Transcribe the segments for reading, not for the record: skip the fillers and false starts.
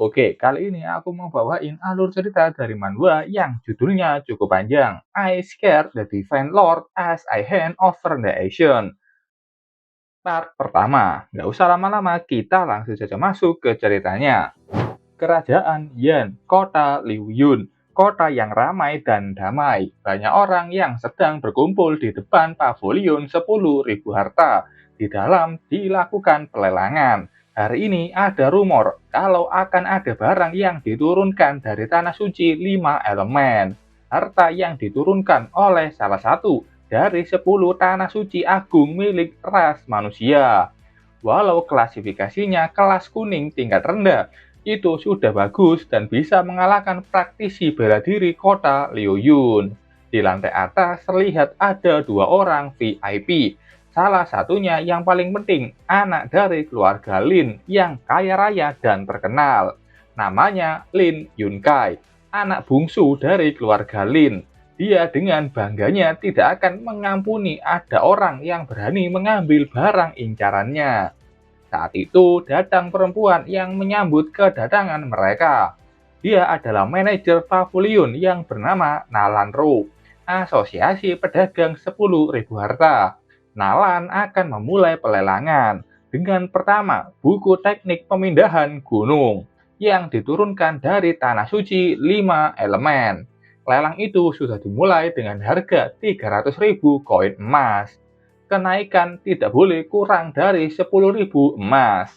Oke, kali ini aku mau bawain alur cerita dari manhwa yang judulnya cukup panjang. I scared the Divine Lord as I hand over the Asian. Part pertama, nggak usah lama-lama, kita langsung saja masuk ke ceritanya. Kerajaan Yan, kota Liuyun, kota yang ramai dan damai. Banyak orang yang sedang berkumpul di depan pavilion 10.000 harta. Di dalam dilakukan pelelangan. Hari ini ada rumor kalau akan ada barang yang diturunkan dari tanah suci 5 elemen. Harta yang diturunkan oleh salah satu dari 10 tanah suci agung milik ras manusia. Walau klasifikasinya kelas kuning tingkat rendah, itu sudah bagus dan bisa mengalahkan praktisi bela diri kota Liuyun. Di lantai atas terlihat ada 2 orang VIP. Salah satunya yang paling penting, anak dari keluarga Lin yang kaya raya dan terkenal. Namanya Lin Yunkai, anak bungsu dari keluarga Lin. Dia dengan bangganya tidak akan mengampuni ada orang yang berani mengambil barang incarannya. Saat itu datang perempuan yang menyambut kedatangan mereka. Dia adalah manajer pavilion yang bernama Nalan Ru, Asosiasi Pedagang 10.000 Harta. Nalan akan memulai pelelangan dengan pertama buku teknik pemindahan gunung yang diturunkan dari tanah suci 5 elemen. Lelang itu sudah dimulai dengan harga 300.000 koin emas. Kenaikan tidak boleh kurang dari 10.000 emas.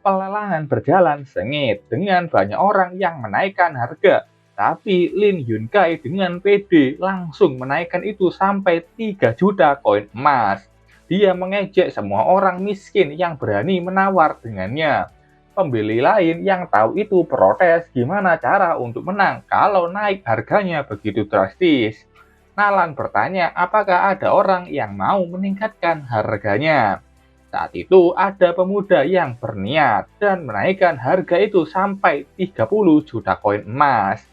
Pelelangan berjalan sengit dengan banyak orang yang menaikkan harga, tapi Lin Yunkai dengan pede langsung menaikkan itu sampai 3 juta koin emas. Dia mengejek semua orang miskin yang berani menawar dengannya. Pembeli lain yang tahu itu protes gimana cara untuk menang kalau naik harganya begitu drastis. Nalan bertanya apakah ada orang yang mau meningkatkan harganya. Saat itu ada pemuda yang berniat dan menaikkan harga itu sampai 30 juta koin emas.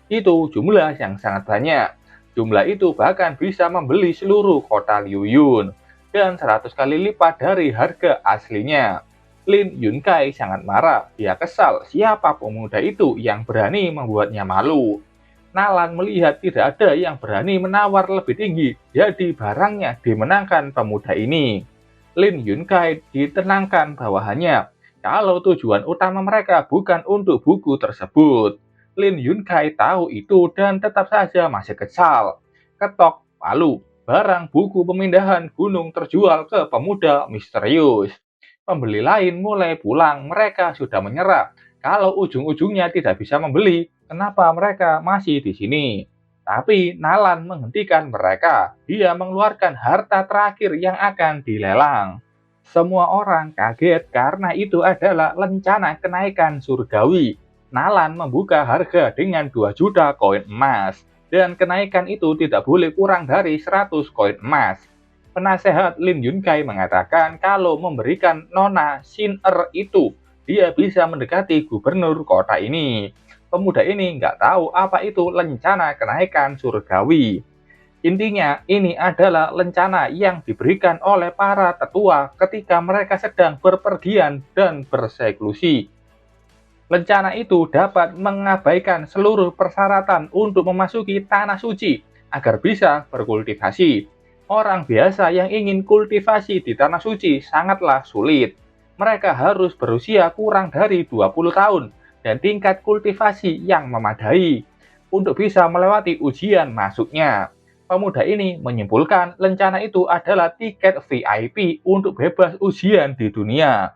Itu jumlah yang sangat banyak. Jumlah itu bahkan bisa membeli seluruh kota Liuyun dan 100 kali lipat dari harga aslinya. Lin Yunkai sangat marah. Dia kesal siapa pemuda itu yang berani membuatnya malu. Nalan melihat tidak ada yang berani menawar lebih tinggi, jadi barangnya dimenangkan pemuda ini. Lin Yunkai ditenangkan bawahannya kalau tujuan utama mereka bukan untuk buku tersebut. Lin Yunkai tahu itu dan tetap saja masih kesal. Ketok palu, barang buku pemindahan gunung terjual ke pemuda misterius. Pembeli lain mulai pulang, mereka sudah menyerah. Kalau ujung-ujungnya tidak bisa membeli, kenapa mereka masih di sini? Tapi Nalan menghentikan mereka. Dia mengeluarkan harta terakhir yang akan dilelang. Semua orang kaget karena itu adalah lencana kenaikan surgawi. Nalan membuka harga dengan 2 juta koin emas. Dan kenaikan itu tidak boleh kurang dari 100 koin emas. Penasehat Lin Yunkai mengatakan kalau memberikan Nona Xin-er itu, dia bisa mendekati gubernur kota ini. Pemuda ini nggak tahu apa itu lencana kenaikan surgawi. Intinya, ini adalah lencana yang diberikan oleh para tetua ketika mereka sedang berpergian dan berseklusi. Lencana itu dapat mengabaikan seluruh persyaratan untuk memasuki tanah suci agar bisa berkultivasi. Orang biasa yang ingin kultivasi di tanah suci sangatlah sulit. Mereka harus berusia kurang dari 20 tahun dan tingkat kultivasi yang memadai untuk bisa melewati ujian masuknya. Pemuda ini menyimpulkan lencana itu adalah tiket VIP untuk bebas ujian di dunia.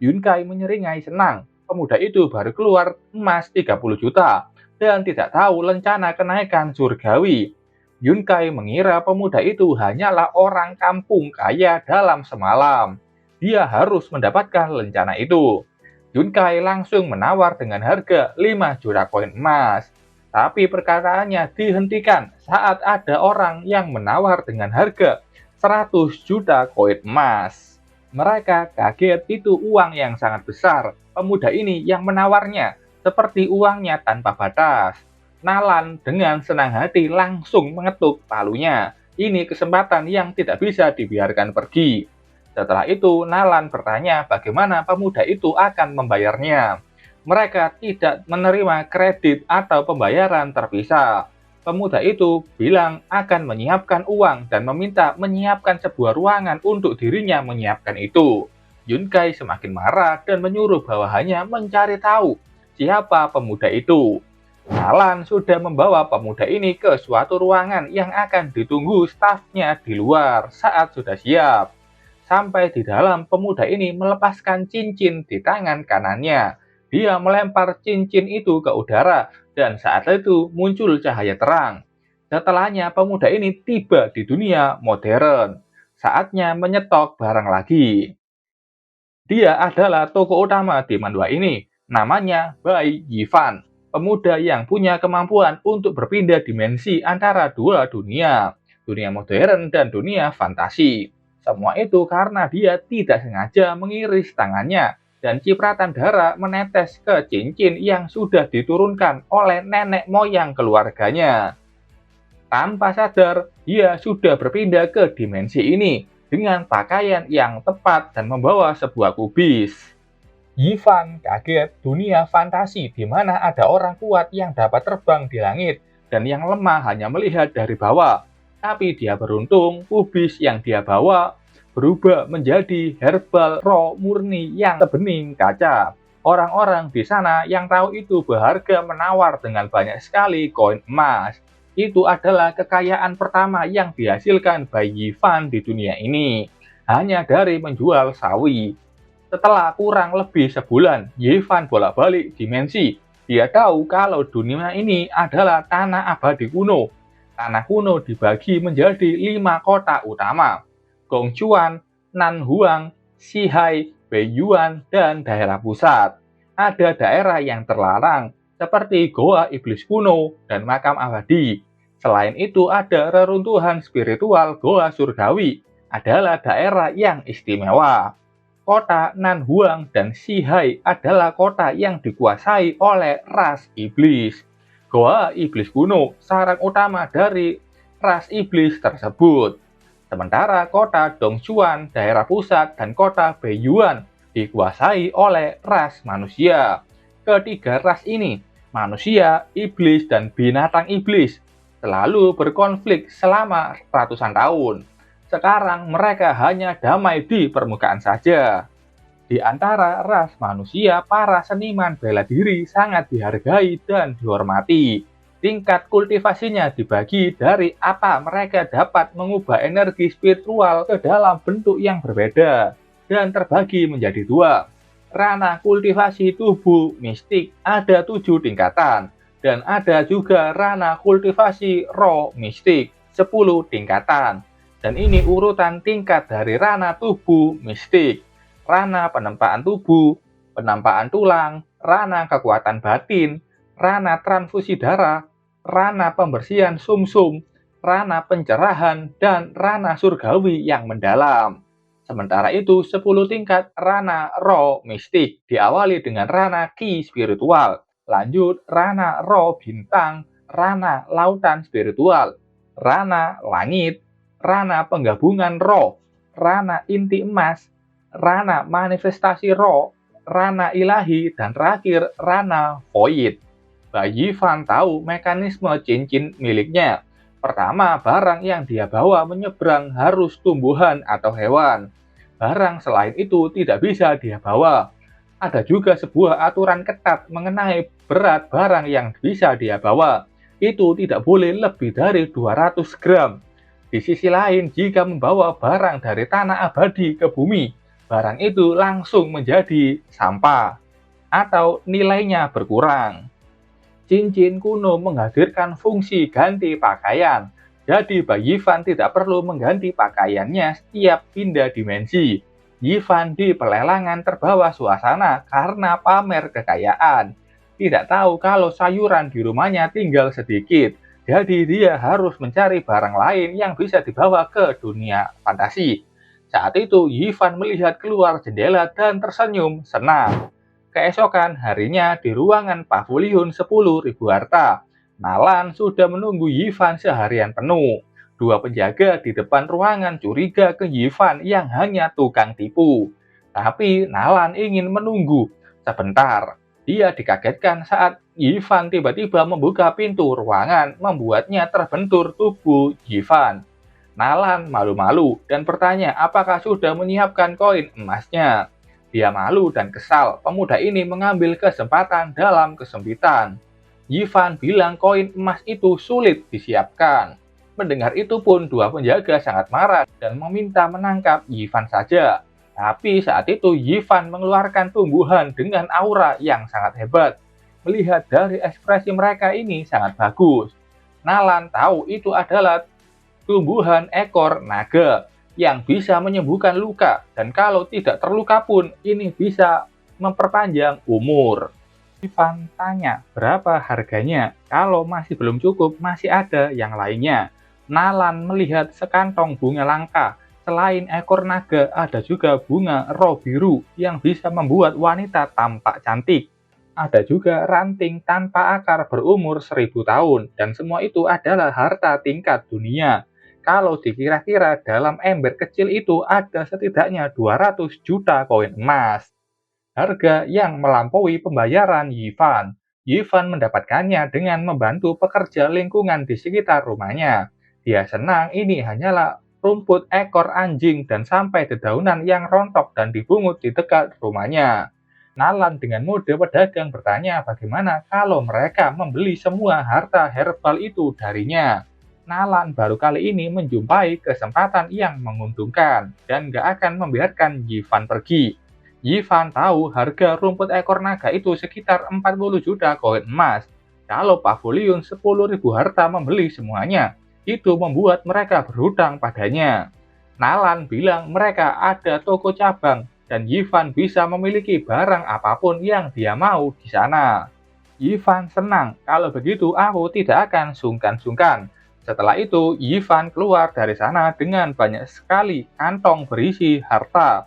Yunkai menyeringai senang. Pemuda itu baru keluar emas 30 juta dan tidak tahu lencana kenaikan surgawi. Yunkai mengira pemuda itu hanyalah orang kampung kaya dalam semalam. Dia harus mendapatkan lencana itu. Yunkai langsung menawar dengan harga 5 juta koin emas. Tapi perkataannya dihentikan saat ada orang yang menawar dengan harga 100 juta koin emas. Mereka kaget itu uang yang sangat besar. Pemuda ini yang menawarnya seperti uangnya tanpa batas. Nalan dengan senang hati langsung mengetuk palunya. Ini kesempatan yang tidak bisa dibiarkan pergi. Setelah itu, Nalan bertanya bagaimana pemuda itu akan membayarnya. Mereka tidak menerima kredit atau pembayaran terpisah. Pemuda itu bilang akan menyiapkan uang dan meminta menyiapkan sebuah ruangan untuk dirinya menyiapkan itu. Yunkai semakin marah dan menyuruh bawahannya mencari tahu siapa pemuda itu. Alan sudah membawa pemuda ini ke suatu ruangan yang akan ditunggu stafnya di luar saat sudah siap. Sampai di dalam, pemuda ini melepaskan cincin di tangan kanannya. Dia melempar cincin itu ke udara, dan saat itu muncul cahaya terang. Setelahnya, pemuda ini tiba di dunia modern. Saatnya menyetok barang lagi. Dia adalah tokoh utama di manhwa ini. Namanya Bai Yifan, pemuda yang punya kemampuan untuk berpindah dimensi antara dua dunia, dunia modern dan dunia fantasi. Semua itu karena dia tidak sengaja mengiris tangannya dan cipratan darah menetes ke cincin yang sudah diturunkan oleh nenek moyang keluarganya. Tanpa sadar, dia sudah berpindah ke dimensi ini dengan pakaian yang tepat dan membawa sebuah kubis. Yifan kaget dunia fantasi di mana ada orang kuat yang dapat terbang di langit dan yang lemah hanya melihat dari bawah. Tapi dia beruntung, kubis yang dia bawa berubah menjadi herbal raw murni yang sebening kaca. Orang-orang di sana yang tahu itu berharga menawar dengan banyak sekali koin emas. Itu adalah kekayaan pertama yang dihasilkan Bai Yifan di dunia ini. Hanya dari menjual sawi. Setelah kurang lebih sebulan, Yifan bolak-balik dimensi. Dia tahu kalau dunia ini adalah tanah abadi kuno. Tanah kuno dibagi menjadi 5 kota utama: Gongchuan, Nanhuang, Xihai, Beiyuan, dan daerah pusat. Ada daerah yang terlarang, seperti Goa Iblis Kuno dan Makam Abadi. Selain itu, ada reruntuhan spiritual Goa Surgawi, adalah daerah yang istimewa. Kota Nanhuang dan Xihai adalah kota yang dikuasai oleh ras iblis. Goa Iblis Kuno, sarang utama dari ras iblis tersebut. Sementara kota Dongchuan, daerah pusat, dan kota Beiyuan dikuasai oleh ras manusia. Ketiga ras ini, manusia, iblis, dan binatang iblis, selalu berkonflik selama ratusan tahun. Sekarang mereka hanya damai di permukaan saja. Di antara ras manusia, para seniman bela diri sangat dihargai dan dihormati. Tingkat kultivasinya dibagi dari apa mereka dapat mengubah energi spiritual ke dalam bentuk yang berbeda dan terbagi menjadi 2. Ranah kultivasi tubuh mistik ada 7 tingkatan dan ada juga ranah kultivasi roh mistik 10 tingkatan. Dan ini urutan tingkat dari ranah tubuh mistik: ranah penempaan tubuh, penampaan tulang, ranah kekuatan batin, ranah transfusi darah, ranah pembersihan sumsum, ranah pencerahan, dan ranah surgawi yang mendalam. Sementara itu, 10 tingkat ranah roh mistik diawali dengan ranah ki spiritual, lanjut ranah roh bintang, ranah lautan spiritual, ranah langit, ranah penggabungan roh, ranah inti emas, ranah manifestasi roh, ranah ilahi, dan terakhir ranah void. Bai Yifan tahu mekanisme cincin miliknya. Pertama, barang yang dia bawa menyeberang harus tumbuhan atau hewan. Barang selain itu tidak bisa dia bawa. Ada juga sebuah aturan ketat mengenai berat barang yang bisa dia bawa. Itu tidak boleh lebih dari 200 gram. Di sisi lain, jika membawa barang dari tanah abadi ke bumi, barang itu langsung menjadi sampah atau nilainya berkurang. Cincin kuno menghadirkan fungsi ganti pakaian. Jadi Bai Yifan tidak perlu mengganti pakaiannya setiap pindah dimensi. Yifan di pelelangan terbawa suasana karena pamer kekayaan. Tidak tahu kalau sayuran di rumahnya tinggal sedikit. Jadi dia harus mencari barang lain yang bisa dibawa ke dunia fantasi. Saat itu Yifan melihat keluar jendela dan tersenyum senang. Keesokan harinya di ruangan pavilion 10.000 harta, Nalan sudah menunggu Yifan seharian penuh. 2 penjaga di depan ruangan curiga ke Yifan yang hanya tukang tipu. Tapi Nalan ingin menunggu sebentar. Dia dikagetkan saat Yivan tiba-tiba membuka pintu ruangan, membuatnya terbentur tubuh Yivan. Nalan malu-malu dan bertanya apakah sudah menyiapkan koin emasnya. Dia malu dan kesal, pemuda ini mengambil kesempatan dalam kesempitan. Yivan bilang koin emas itu sulit disiapkan. Mendengar itu pun dua penjaga sangat marah dan meminta menangkap Yivan saja. Tapi saat itu Yivan mengeluarkan tumbuhan dengan aura yang sangat hebat. Melihat dari ekspresi mereka ini sangat bagus. Nalan tahu itu adalah tumbuhan ekor naga yang bisa menyembuhkan luka dan kalau tidak terluka pun ini bisa memperpanjang umur. Ivan tanya berapa harganya, kalau masih belum cukup masih ada yang lainnya. Nalan melihat sekantong bunga langka. Selain ekor naga, ada juga bunga roh biru yang bisa membuat wanita tampak cantik. Ada juga ranting tanpa akar berumur 1000 tahun, dan semua itu adalah harta tingkat dunia. Kalau dikira-kira dalam ember kecil itu ada setidaknya 200 juta koin emas. Harga yang melampaui pembayaran Yivan. Yivan mendapatkannya dengan membantu pekerja lingkungan di sekitar rumahnya. Dia senang ini hanyalah rumput ekor anjing dan sampai dedaunan yang rontok dan dibungut di dekat rumahnya. Nalan dengan mode pedagang bertanya bagaimana kalau mereka membeli semua harta herbal itu darinya. Nalan baru kali ini menjumpai kesempatan yang menguntungkan dan gak akan membiarkan Yivan pergi. Yivan tahu harga rumput ekor naga itu sekitar 40 juta koin emas. Kalau pavilion 10.000 harta membeli semuanya, itu membuat mereka berhutang padanya. Nalan bilang mereka ada toko cabang dan Yivan bisa memiliki barang apapun yang dia mau di sana. Yivan senang, kalau begitu aku tidak akan sungkan-sungkan. Setelah itu, Yivan keluar dari sana dengan banyak sekali kantong berisi harta.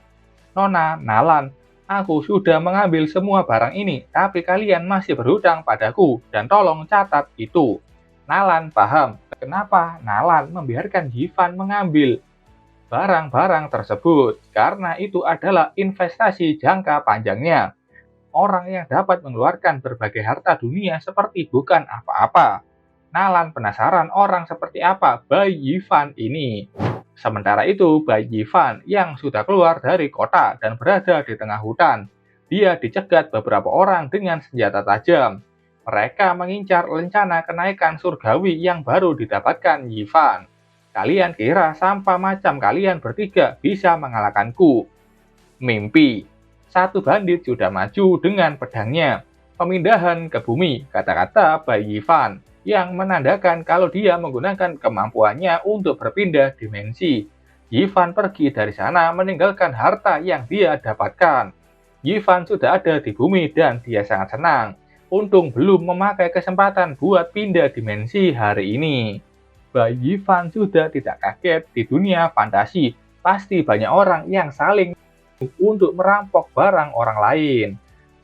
Nona, Nalan, aku sudah mengambil semua barang ini, tapi kalian masih berhutang padaku, dan tolong catat itu. Nalan paham kenapa Nalan membiarkan Yivan mengambil barang-barang tersebut, karena itu adalah investasi jangka panjangnya. Orang yang dapat mengeluarkan berbagai harta dunia seperti bukan apa-apa. Nalan penasaran orang seperti apa bayi Yivan ini. Sementara itu, bayi Yivan yang sudah keluar dari kota dan berada di tengah hutan. Dia dicegat beberapa orang dengan senjata tajam. Mereka mengincar rencana kenaikan surgawi yang baru didapatkan Yivan. Kalian kira sampah macam kalian bertiga bisa mengalahkanku? Mimpi. Satu bandit sudah maju dengan pedangnya. Pemindahan ke bumi, kata-kata bayi Yivan, yang menandakan kalau dia menggunakan kemampuannya untuk berpindah dimensi. Yivan pergi dari sana meninggalkan harta yang dia dapatkan. Yivan sudah ada di bumi dan dia sangat senang. Untung belum memakai kesempatan buat pindah dimensi hari ini. Bayi Yivan sudah tidak kaget di dunia fantasi. Pasti banyak orang yang saling untuk merampok barang orang lain.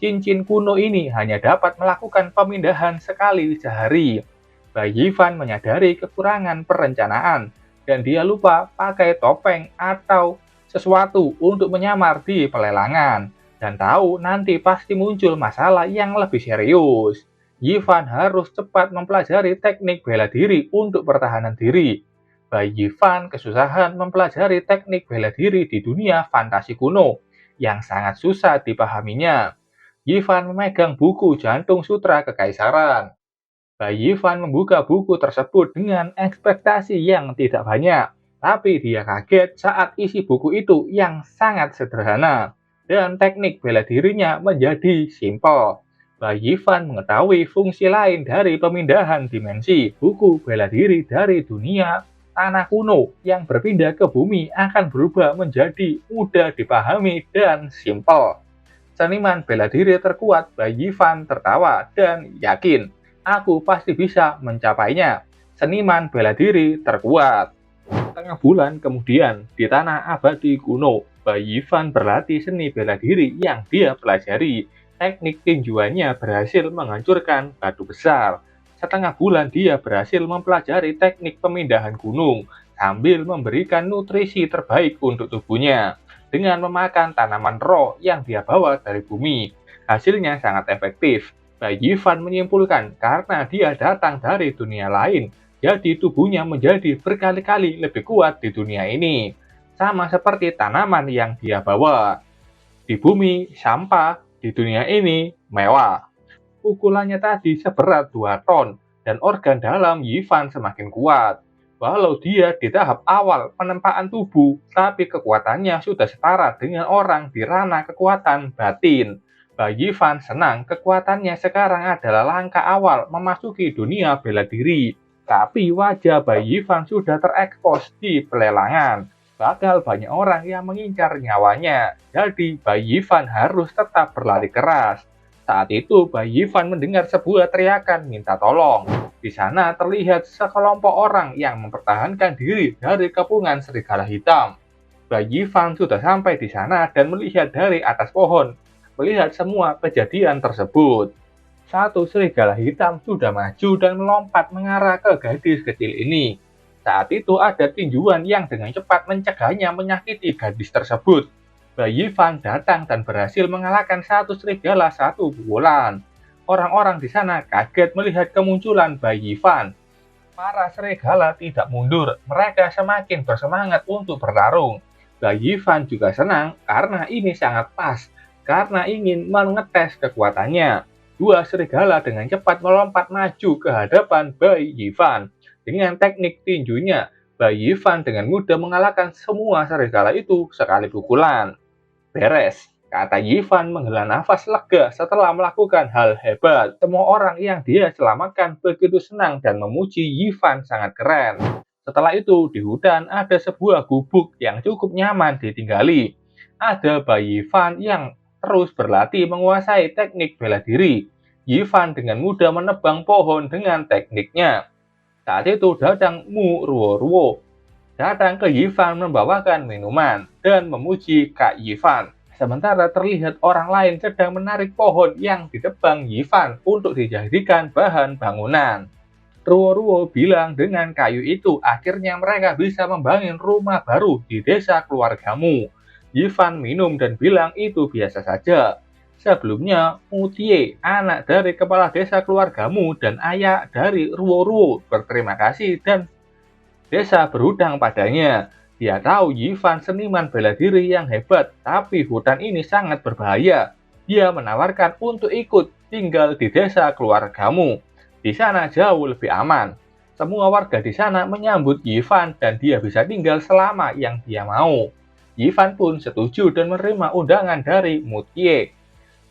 Cincin kuno ini hanya dapat melakukan pemindahan sekali sehari. Bayi Yivan menyadari kekurangan perencanaan dan dia lupa pakai topeng atau sesuatu untuk menyamar di pelelangan dan tahu nanti pasti muncul masalah yang lebih serius. Yivan harus cepat mempelajari teknik bela diri untuk pertahanan diri. Bayi Yivan kesusahan mempelajari teknik bela diri di dunia fantasi kuno yang sangat susah dipahaminya. Yivan memegang buku Jantung Sutra Kekaisaran. Bayi Yivan membuka buku tersebut dengan ekspektasi yang tidak banyak, tapi dia kaget saat isi buku itu yang sangat sederhana dan teknik bela dirinya menjadi simpel. Bayi Yivan mengetahui fungsi lain dari pemindahan dimensi. Buku bela diri dari dunia tanah kuno yang berpindah ke bumi akan berubah menjadi mudah dipahami dan simpel. Seniman bela diri terkuat Bayi Yivan tertawa dan yakin, aku pasti bisa mencapainya. Seniman bela diri terkuat. Setengah bulan kemudian, di tanah abadi kuno, Bayi Yivan berlatih seni bela diri yang dia pelajari. Teknik tinjuannya berhasil menghancurkan batu besar. Setengah bulan dia berhasil mempelajari teknik pemindahan gunung sambil memberikan nutrisi terbaik untuk tubuhnya dengan memakan tanaman roh yang dia bawa dari bumi. Hasilnya sangat efektif. Bai Yifan menyimpulkan karena dia datang dari dunia lain, jadi tubuhnya menjadi berkali-kali lebih kuat di dunia ini. Sama seperti tanaman yang dia bawa. Di bumi, sampah, di dunia ini, mewah. Pukulannya tadi seberat 2 ton, dan organ dalam Yifan semakin kuat. Walau dia di tahap awal penempaan tubuh, tapi kekuatannya sudah setara dengan orang di ranah kekuatan batin. Bai Yifan senang kekuatannya sekarang adalah langkah awal memasuki dunia bela diri. Tapi wajah Bai Yifan sudah terekspos di pelelangan. Bakal banyak orang yang mengincar nyawanya, jadi Bai Yifan harus tetap berlari keras. Saat itu, Bai Yifan mendengar sebuah teriakan minta tolong. Di sana terlihat sekelompok orang yang mempertahankan diri dari kepungan serigala hitam. Bai Yifan sudah sampai di sana dan melihat dari atas pohon, melihat semua kejadian tersebut. Satu serigala hitam sudah maju dan melompat mengarah ke gadis kecil ini. Saat itu ada tinjuan yang dengan cepat mencegahnya menyakiti gadis tersebut. Bai Yifan datang dan berhasil mengalahkan satu serigala satu pukulan. Orang-orang di sana kaget melihat kemunculan Bai Yifan. Para serigala tidak mundur, mereka semakin bersemangat untuk bertarung. Bai Yifan juga senang karena ini sangat pas, karena ingin mengetes kekuatannya. Dua serigala dengan cepat melompat maju ke hadapan Bai Yifan. Dengan teknik tinjunya, Bai Yifan dengan mudah mengalahkan semua serigala itu sekali pukulan. Beres, kata Yifan menghela nafas lega setelah melakukan hal hebat. Semua orang yang dia selamatkan begitu senang dan memuji Yifan sangat keren. Setelah itu, di hutan ada sebuah gubuk yang cukup nyaman ditinggali. Ada Bai Yifan yang terus berlatih menguasai teknik bela diri. Yifan dengan mudah menebang pohon dengan tekniknya. Saat itu datang Mu Ruo datang ke Yifan membawakan minuman dan memuji Kak Yifan. Sementara terlihat orang lain sedang menarik pohon yang ditebang Yifan untuk dijadikan bahan bangunan. Ruo bilang dengan kayu itu akhirnya mereka bisa membangun rumah baru di desa keluargamu. Yifan minum dan bilang itu biasa saja. Sebelumnya, Mutie, anak dari kepala desa keluargamu dan ayah dari Ruo, berterima kasih dan desa berhutang padanya. Dia tahu Yifan seniman bela diri yang hebat, tapi hutan ini sangat berbahaya. Dia menawarkan untuk ikut tinggal di desa keluargamu. Di sana jauh lebih aman. Semua warga di sana menyambut Yifan dan dia bisa tinggal selama yang dia mau. Yifan pun setuju dan menerima undangan dari Mutie.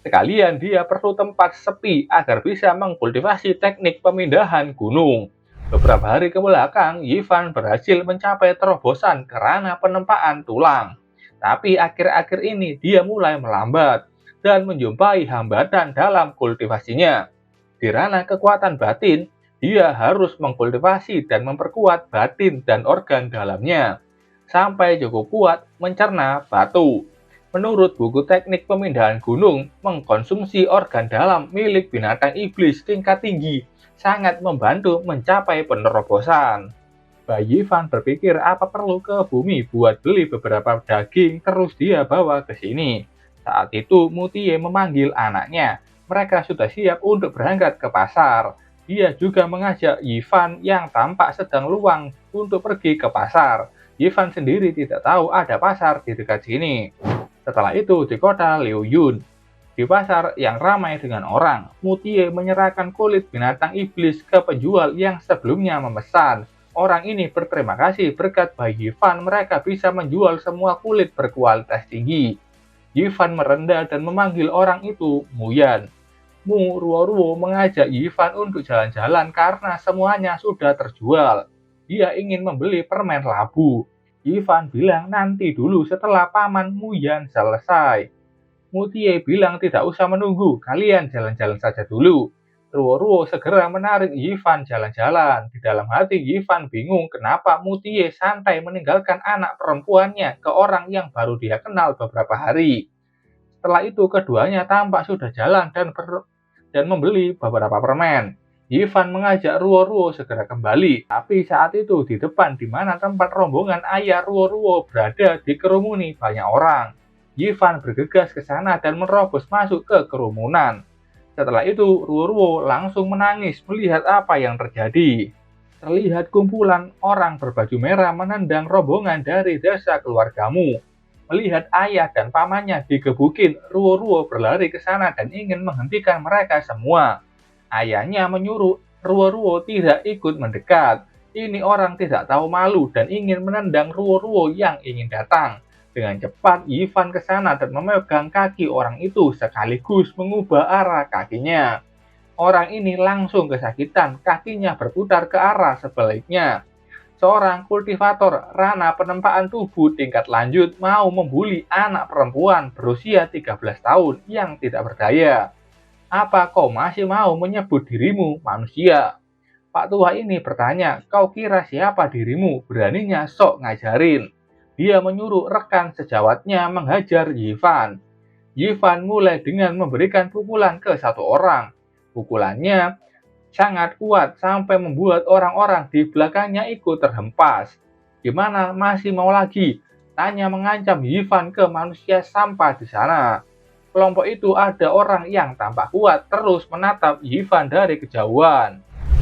Sekalian dia perlu tempat sepi agar bisa mengkultivasi teknik pemindahan gunung. Beberapa hari ke belakang, Yifan berhasil mencapai terobosan kerana penempaan tulang. Tapi akhir-akhir ini dia mulai melambat dan menjumpai hambatan dalam kultivasinya. Di ranah kekuatan batin, dia harus mengkultivasi dan memperkuat batin dan organ dalamnya sampai cukup kuat mencerna batu. Menurut buku teknik pemindahan gunung, mengkonsumsi organ dalam milik binatang iblis tingkat tinggi sangat membantu mencapai penerobosan. Bai Yifan berpikir apa perlu ke bumi buat beli beberapa daging terus dia bawa ke sini. Saat itu Mutie memanggil anaknya. Mereka sudah siap untuk berangkat ke pasar. Dia juga mengajak Yifan yang tampak sedang luang untuk pergi ke pasar. Yifan sendiri tidak tahu ada pasar di dekat sini. Setelah itu di kota Liuyun, di pasar yang ramai dengan orang, Mutie menyerahkan kulit binatang iblis ke penjual yang sebelumnya memesan. Orang ini berterima kasih berkat Bai Yifan mereka bisa menjual semua kulit berkualitas tinggi. Yifan merendah dan memanggil orang itu Muyan. Mu Ruo mengajak Yifan untuk jalan-jalan karena semuanya sudah terjual. Dia ingin membeli permen labu. Yifan bilang nanti dulu setelah paman Muyan selesai. Mutie bilang tidak usah menunggu, kalian jalan-jalan saja dulu. Ruo segera menarik Yifan jalan-jalan. Di dalam hati Yifan bingung kenapa Mutie santai meninggalkan anak perempuannya ke orang yang baru dia kenal beberapa hari. Setelah itu keduanya tampak sudah jalan dan membeli beberapa permen. Yifan mengajak Ruo segera kembali, tapi saat itu di depan di mana tempat rombongan ayah Ruo berada dikerumuni banyak orang. Yivan bergegas ke sana dan menerobos masuk ke kerumunan. Setelah itu, Ruo langsung menangis melihat apa yang terjadi. Terlihat kumpulan orang berbaju merah menendang rombongan dari desa keluargamu. Melihat ayah dan pamannya digebukin, Ruo berlari ke sana dan ingin menghentikan mereka semua. Ayahnya menyuruh Ruo tidak ikut mendekat. Ini orang tidak tahu malu dan ingin menendang Ruo yang ingin datang. Dengan cepat, Yivan ke sana dan memegang kaki orang itu sekaligus mengubah arah kakinya. Orang ini langsung kesakitan, kakinya berputar ke arah sebaliknya. Seorang kultivator ranah penempaan tubuh tingkat lanjut mau membuli anak perempuan berusia 13 tahun yang tidak berdaya. Apa kau masih mau menyebut dirimu manusia? Pak tua ini bertanya, kau kira siapa dirimu? Beraninya sok ngajarin. Dia menyuruh rekan sejawatnya menghajar Yivan. Yivan mulai dengan memberikan pukulan ke satu orang. Pukulannya sangat kuat sampai membuat orang-orang di belakangnya ikut terhempas. Gimana masih mau lagi? Tanya mengancam Yivan ke manusia sampah di sana. Kelompok itu ada orang yang tampak kuat terus menatap Yivan dari kejauhan.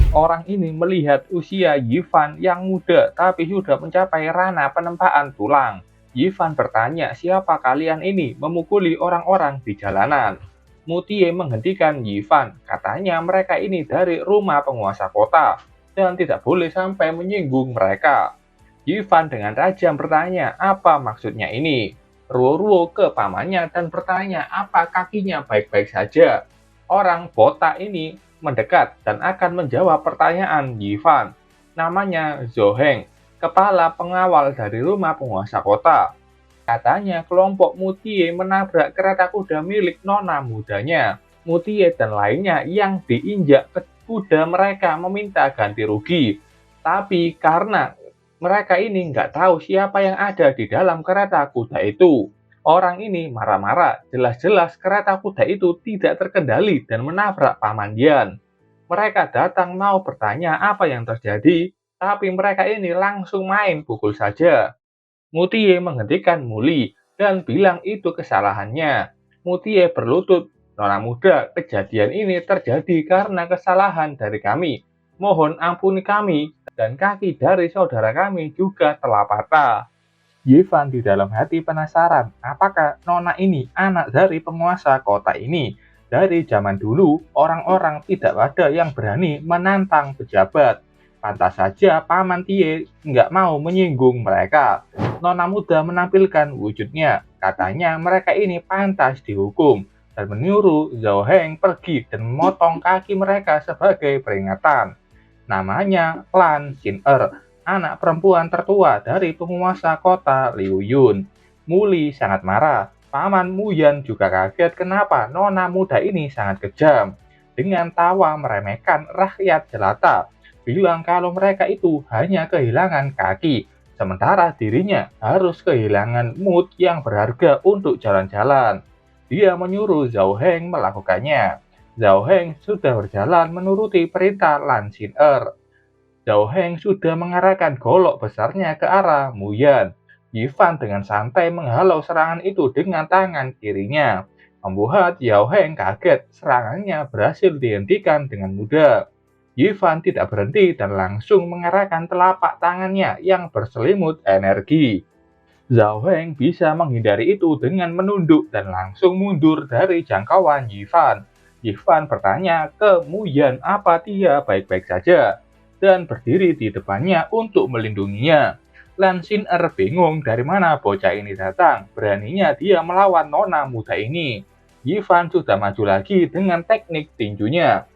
Orang ini melihat usia Yivan yang muda tapi sudah mencapai ranah penempaan tulang. Yivan bertanya, siapa kalian ini memukuli orang-orang di jalanan? Mutie menghentikan Yivan, katanya mereka ini dari rumah penguasa kota dan tidak boleh sampai menyinggung mereka. Yivan dengan tajam bertanya, apa maksudnya ini? Ruo ke pamannya dan bertanya, apa kakinya baik-baik saja? Orang botak ini mendekat dan akan menjawab pertanyaan Yivan. Namanya Zoheng, kepala pengawal dari rumah penguasa kota. Katanya kelompok Mutie menabrak kereta kuda milik nona mudanya. Mutie dan lainnya yang diinjak ke kuda mereka meminta ganti rugi. Tapi karena mereka ini nggak tahu siapa yang ada di dalam kereta kuda itu. Orang ini marah-marah, jelas-jelas kereta kuda itu tidak terkendali dan menabrak Paman Dian. Mereka datang mau bertanya apa yang terjadi, tapi mereka ini langsung main pukul saja. Mutie menghentikan Muli dan bilang itu kesalahannya. Mutie berlutut, Nona muda, kejadian ini terjadi karena kesalahan dari kami. Mohon ampuni kami dan kaki dari saudara kami juga telah patah. Yivan di dalam hati penasaran, apakah Nona ini anak dari penguasa kota ini? Dari zaman dulu, orang-orang tidak ada yang berani menantang pejabat. Pantas saja Paman Tie nggak mau menyinggung mereka. Nona muda menampilkan wujudnya. Katanya mereka ini pantas dihukum dan menyuruh Zhao Heng pergi dan memotong kaki mereka sebagai peringatan. Namanya Lan Xin-er, anak perempuan tertua dari penguasa kota Liu Yun. Muli sangat marah. Paman Muyan juga kaget kenapa nona muda ini sangat kejam. Dengan tawa meremehkan rakyat jelata, bilang kalau mereka itu hanya kehilangan kaki, sementara dirinya harus kehilangan mood yang berharga untuk jalan-jalan. Dia menyuruh Zhao Heng melakukannya. Zhao Heng sudah berjalan menuruti perintah Lan Xin-er. Zhao Heng sudah mengarahkan golok besarnya ke arah Muyan. Yivan dengan santai menghalau serangan itu dengan tangan kirinya. Membuat Zhao Heng kaget, serangannya berhasil dihentikan dengan mudah. Yivan tidak berhenti dan langsung mengarahkan telapak tangannya yang berselimut energi. Zhao Heng bisa menghindari itu dengan menunduk dan langsung mundur dari jangkauan Yivan. Yivan bertanya ke Muyan apa dia baik-baik saja dan berdiri di depannya untuk melindunginya. Lan Xin-er bingung dari mana bocah ini datang. Beraninya dia melawan nona muda ini. Yivan sudah maju lagi dengan teknik tinjunya.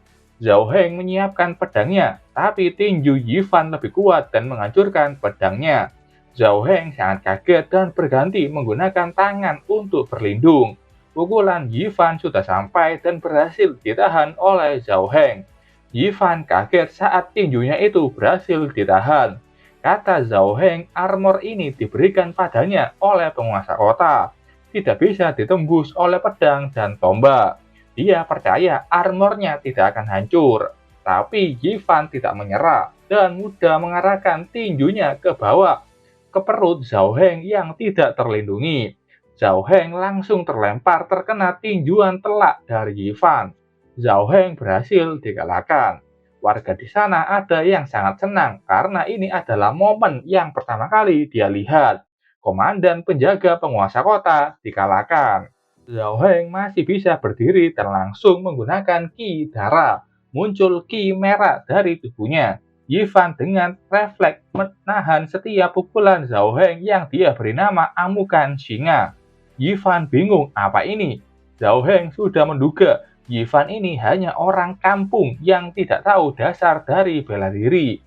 Zhao Heng menyiapkan pedangnya, tapi tinju Yivan lebih kuat dan menghancurkan pedangnya. Zhao Heng sangat kaget dan berganti menggunakan tangan untuk berlindung. Pukulan Yivan sudah sampai dan berhasil ditahan oleh Zhao Heng. Yivan kaget saat tinjunya itu berhasil ditahan. Kata Zhao Heng, armor ini diberikan padanya oleh penguasa kota. Tidak bisa ditembus oleh pedang dan tombak. Dia percaya armornya tidak akan hancur. Tapi Yivan tidak menyerah dan mudah mengarahkan tinjunya ke bawah, ke perut Zhao Heng yang tidak terlindungi. Zhao Heng langsung terlempar terkena tinjuan telak dari Yifan. Zhao Heng berhasil dikalahkan. Warga di sana ada yang sangat senang karena ini adalah momen yang pertama kali dia lihat. Komandan penjaga penguasa kota dikalahkan. Zhao Heng masih bisa berdiri dan langsung menggunakan ki darah. Muncul ki merah dari tubuhnya. Yifan dengan refleks menahan setiap pukulan Zhao Heng yang dia beri nama amukan singa. Yifan bingung apa ini. Zhao Heng sudah menduga Yifan ini hanya orang kampung yang tidak tahu dasar dari bela diri.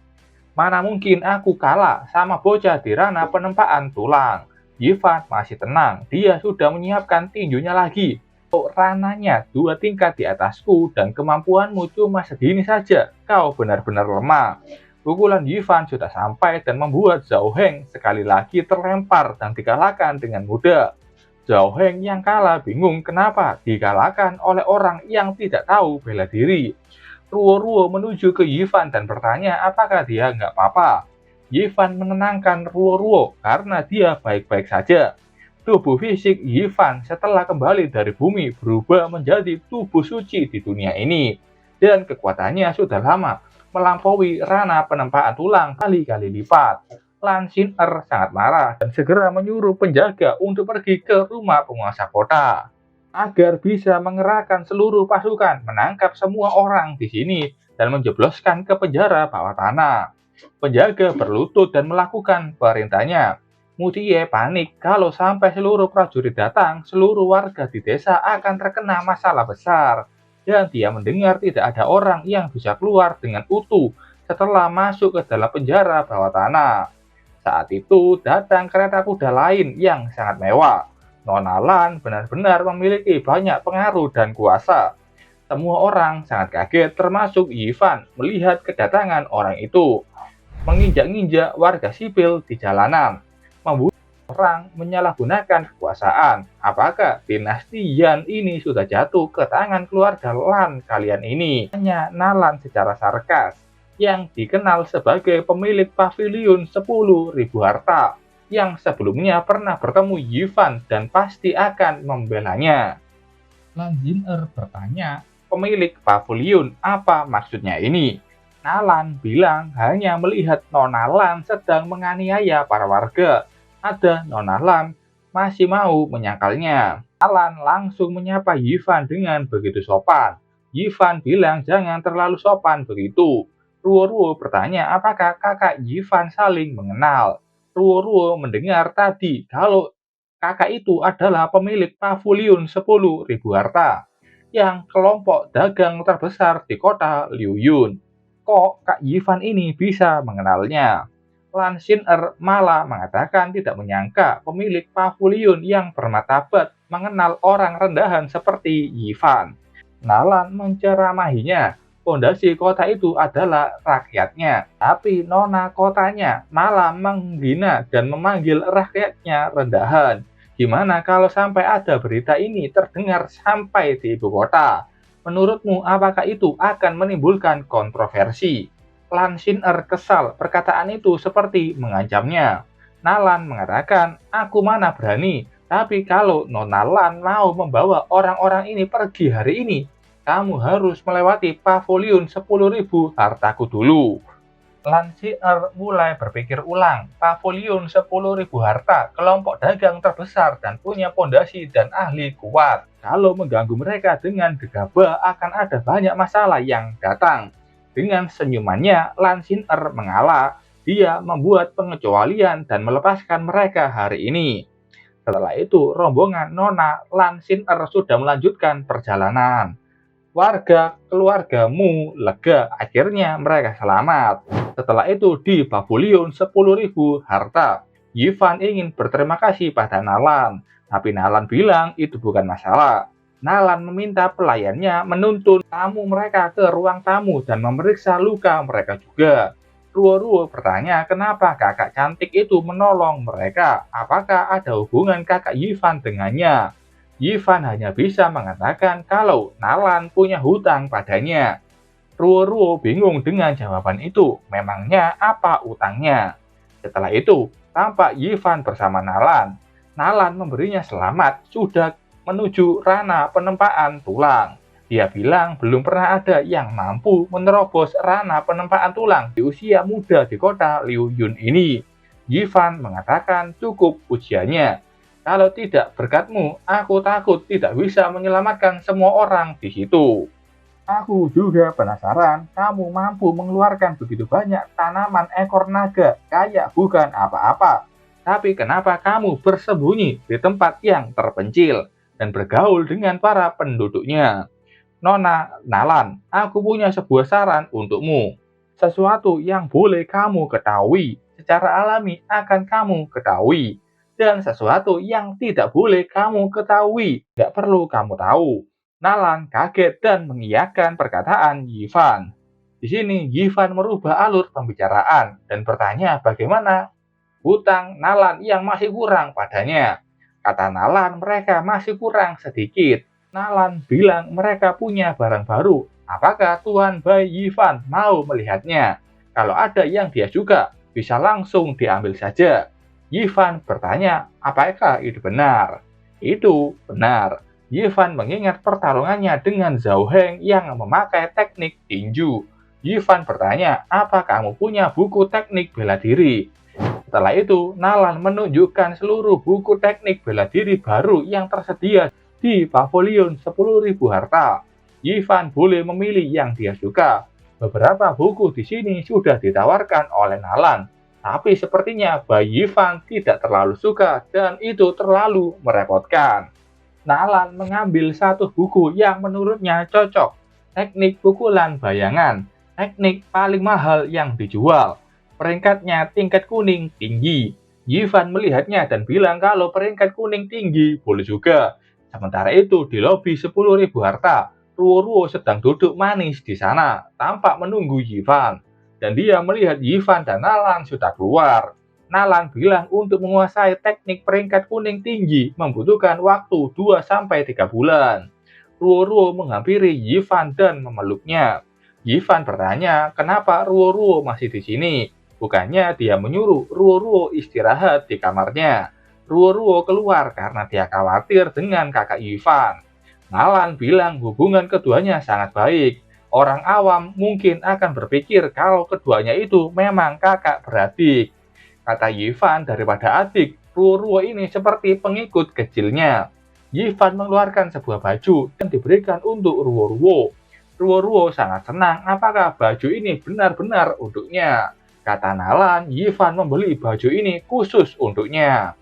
Mana mungkin aku kalah sama bocah di ranah penempaan tulang. Yifan masih tenang, dia sudah menyiapkan tinjunya lagi. Rananya 2 tingkat di atasku dan kemampuanmu cuma segini saja. Kau benar-benar lemah. Pukulan Yifan sudah sampai dan membuat Zhao Heng sekali lagi terlempar dan dikalahkan dengan mudah. Zhao Heng yang kalah bingung kenapa dikalahkan oleh orang yang tidak tahu bela diri. Ruo menuju ke Yifan dan bertanya apakah dia nggak apa-apa. Yifan menenangkan Ruo karena dia baik-baik saja. Tubuh fisik Yifan setelah kembali dari bumi berubah menjadi tubuh suci di dunia ini. Dan kekuatannya sudah lama melampaui ranah penempaan tulang kali-kali lipat. Lan Xin-er sangat marah dan segera menyuruh penjaga untuk pergi ke rumah penguasa kota agar bisa mengerahkan seluruh pasukan menangkap semua orang di sini dan menjebloskan ke penjara bawah tanah. Penjaga berlutut dan melakukan perintahnya. Mutie panik kalau sampai seluruh prajurit datang, seluruh warga di desa akan terkena masalah besar. Dan dia mendengar tidak ada orang yang bisa keluar dengan utuh setelah masuk ke dalam penjara bawah tanah. Saat itu datang kereta kuda lain yang sangat mewah. Nona Lan benar-benar memiliki banyak pengaruh dan kuasa. Semua orang sangat kaget termasuk Yifan melihat kedatangan orang itu. Menginjak-injak warga sipil di jalanan. Membunuh orang menyalahgunakan kekuasaan. Apakah dinasti Yan ini sudah jatuh ke tangan keluarga Lan kalian ini? Tanya Nalan secara sarkas. Yang dikenal sebagai pemilik pavilion 10.000 harta yang sebelumnya pernah bertemu Yifan dan pasti akan membelanya. Lan Xin-er bertanya, pemilik pavilion apa maksudnya ini? Nalan bilang hanya melihat Nona Lan sedang menganiaya para warga. Ada Nona Lan masih mau menyangkalnya. Nalan langsung menyapa Yifan dengan begitu sopan. Yifan bilang jangan terlalu sopan begitu. Ruo bertanya apakah kakak Yifan saling mengenal. Ruo mendengar tadi kalau kakak itu adalah pemilik pavilion 10.000 harta yang kelompok dagang terbesar di kota Liuyun. Kok Kak Yifan ini bisa mengenalnya? Lan Xin-er malah mengatakan tidak menyangka pemilik pavilion yang bermartabat mengenal orang rendahan seperti Yifan. Nalan menceramahinya. Fondasi kota itu adalah rakyatnya, tapi nona kotanya malah menghina dan memanggil rakyatnya rendahan. Gimana kalau sampai ada berita ini terdengar sampai di ibu kota? Menurutmu apakah itu akan menimbulkan kontroversi? Lan Xin-er kesal, perkataan itu seperti mengancamnya. Nalan mengatakan, aku mana berani, tapi kalau Nona Lan mau membawa orang-orang ini pergi hari ini, kamu harus melewati pavilion 10.000 hartaku dulu. Lan Xin-er mulai berpikir ulang. Pavilion 10.000 harta, kelompok dagang terbesar dan punya pondasi dan ahli kuat. Kalau mengganggu mereka dengan gegabah akan ada banyak masalah yang datang. Dengan senyumannya, Lan Xin-er mengalah. Dia membuat pengecualian dan melepaskan mereka hari ini. Setelah itu, rombongan Nona Lan Xin-er sudah melanjutkan perjalanan. Warga keluargamu lega, akhirnya mereka selamat. Setelah itu di pavilion 10.000 harta, Yifan ingin berterima kasih pada Nalan, tapi Nalan bilang itu bukan masalah. Nalan meminta pelayannya menuntun tamu mereka ke ruang tamu dan memeriksa luka mereka juga. Ruo bertanya kenapa kakak cantik itu menolong mereka, apakah ada hubungan kakak Yifan dengannya. Yifan hanya bisa mengatakan kalau Nalan punya hutang padanya. Ruo bingung dengan jawaban itu. Memangnya apa utangnya? Setelah itu, tampak Yifan bersama Nalan. Nalan memberinya selamat sudah menuju ranah penempaan tulang. Dia bilang belum pernah ada yang mampu menerobos ranah penempaan tulang di usia muda di kota Liu Yun ini. Yivan mengatakan cukup ujiannya. Kalau tidak berkatmu, aku takut tidak bisa menyelamatkan semua orang di situ. Aku juga penasaran, kamu mampu mengeluarkan begitu banyak tanaman ekor naga, kayak bukan apa-apa. Tapi kenapa kamu bersembunyi di tempat yang terpencil dan bergaul dengan para penduduknya? Nona Nalan, aku punya sebuah saran untukmu. Sesuatu yang boleh kamu ketahui secara alami akan kamu ketahui. Dan sesuatu yang tidak boleh kamu ketahui, tidak perlu kamu tahu. Nalan kaget dan mengiyakan perkataan Yivan. Di sini Yivan merubah alur pembicaraan dan bertanya bagaimana hutang Nalan yang masih kurang padanya. Kata Nalan mereka masih kurang sedikit. Nalan bilang mereka punya barang baru. Apakah Tuan Bai Yivan mau melihatnya? Kalau ada yang dia suka, bisa langsung diambil saja. Yivan bertanya, apakah itu benar? Itu benar. Yivan mengingat pertarungannya dengan Zhao Heng yang memakai teknik tinju. Yivan bertanya, apa kamu punya buku teknik bela diri? Setelah itu, Nalan menunjukkan seluruh buku teknik bela diri baru yang tersedia di pavilion 10.000 harta. Yivan boleh memilih yang dia suka. Beberapa buku di sini sudah ditawarkan oleh Nalan, tapi sepertinya Bayi Yivan tidak terlalu suka dan itu terlalu merepotkan. Nalan mengambil satu buku yang menurutnya cocok. Teknik pukulan bayangan, teknik paling mahal yang dijual. Peringkatnya tingkat kuning tinggi. Yivan melihatnya dan bilang kalau peringkat kuning tinggi boleh juga. Sementara itu di lobi 10.000 harta, Ruo sedang duduk manis di sana, tampak menunggu Yivan. Dan dia melihat Yivan dan Nalan sudah keluar. Nalan bilang untuk menguasai teknik peringkat kuning tinggi membutuhkan waktu 2-3 bulan. Ruo menghampiri Yivan dan memeluknya. Yivan bertanya, kenapa Ruo masih di sini? Bukannya dia menyuruh Ruo istirahat di kamarnya. Ruo keluar karena dia khawatir dengan kakak Yivan. Nalan bilang hubungan keduanya sangat baik. Orang awam mungkin akan berpikir kalau keduanya itu memang kakak beradik. Kata Yivan daripada adik, Ruo ini seperti pengikut kecilnya. Yivan mengeluarkan sebuah baju dan diberikan untuk Ruo. Ruo sangat senang apakah baju ini benar-benar untuknya. Kata Nalan, Yivan membeli baju ini khusus untuknya.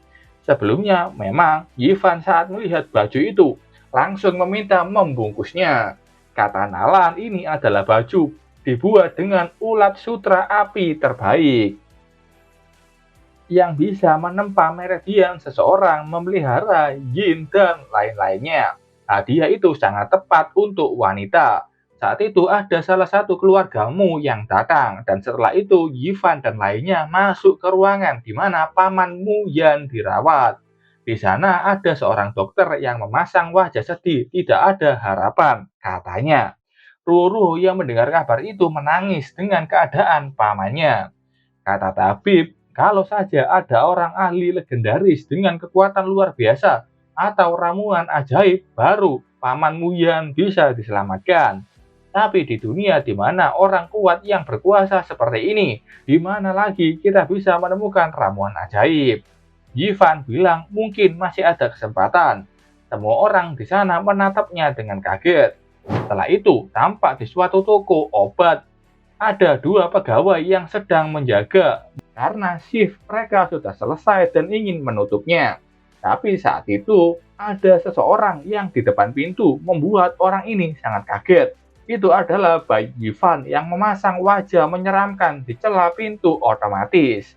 Sebelumnya, memang Yivan saat melihat baju itu langsung meminta membungkusnya. Kata Nalan, ini adalah baju dibuat dengan ulat sutra api terbaik yang bisa menempa meridian seseorang memelihara yin dan lain-lainnya. Hadiah itu sangat tepat untuk wanita. Saat itu ada salah satu keluargamu yang datang dan setelah itu Yivan dan lainnya masuk ke ruangan di mana pamanmu Yan dirawat. Di sana ada seorang dokter yang memasang wajah sedih, tidak ada harapan, katanya. Ruru yang mendengar kabar itu menangis dengan keadaan pamannya. Kata tabib, kalau saja ada orang ahli legendaris dengan kekuatan luar biasa atau ramuan ajaib baru, Paman Muyan bisa diselamatkan. Tapi di dunia di mana orang kuat yang berkuasa seperti ini, di mana lagi kita bisa menemukan ramuan ajaib? Yivan bilang mungkin masih ada kesempatan. Semua orang di sana menatapnya dengan kaget. Setelah itu, tampak di suatu toko obat ada dua pegawai yang sedang menjaga karena shift mereka sudah selesai dan ingin menutupnya. Tapi saat itu ada seseorang yang di depan pintu membuat orang ini sangat kaget. Itu adalah Bai Yivan yang memasang wajah menyeramkan di celah pintu otomatis.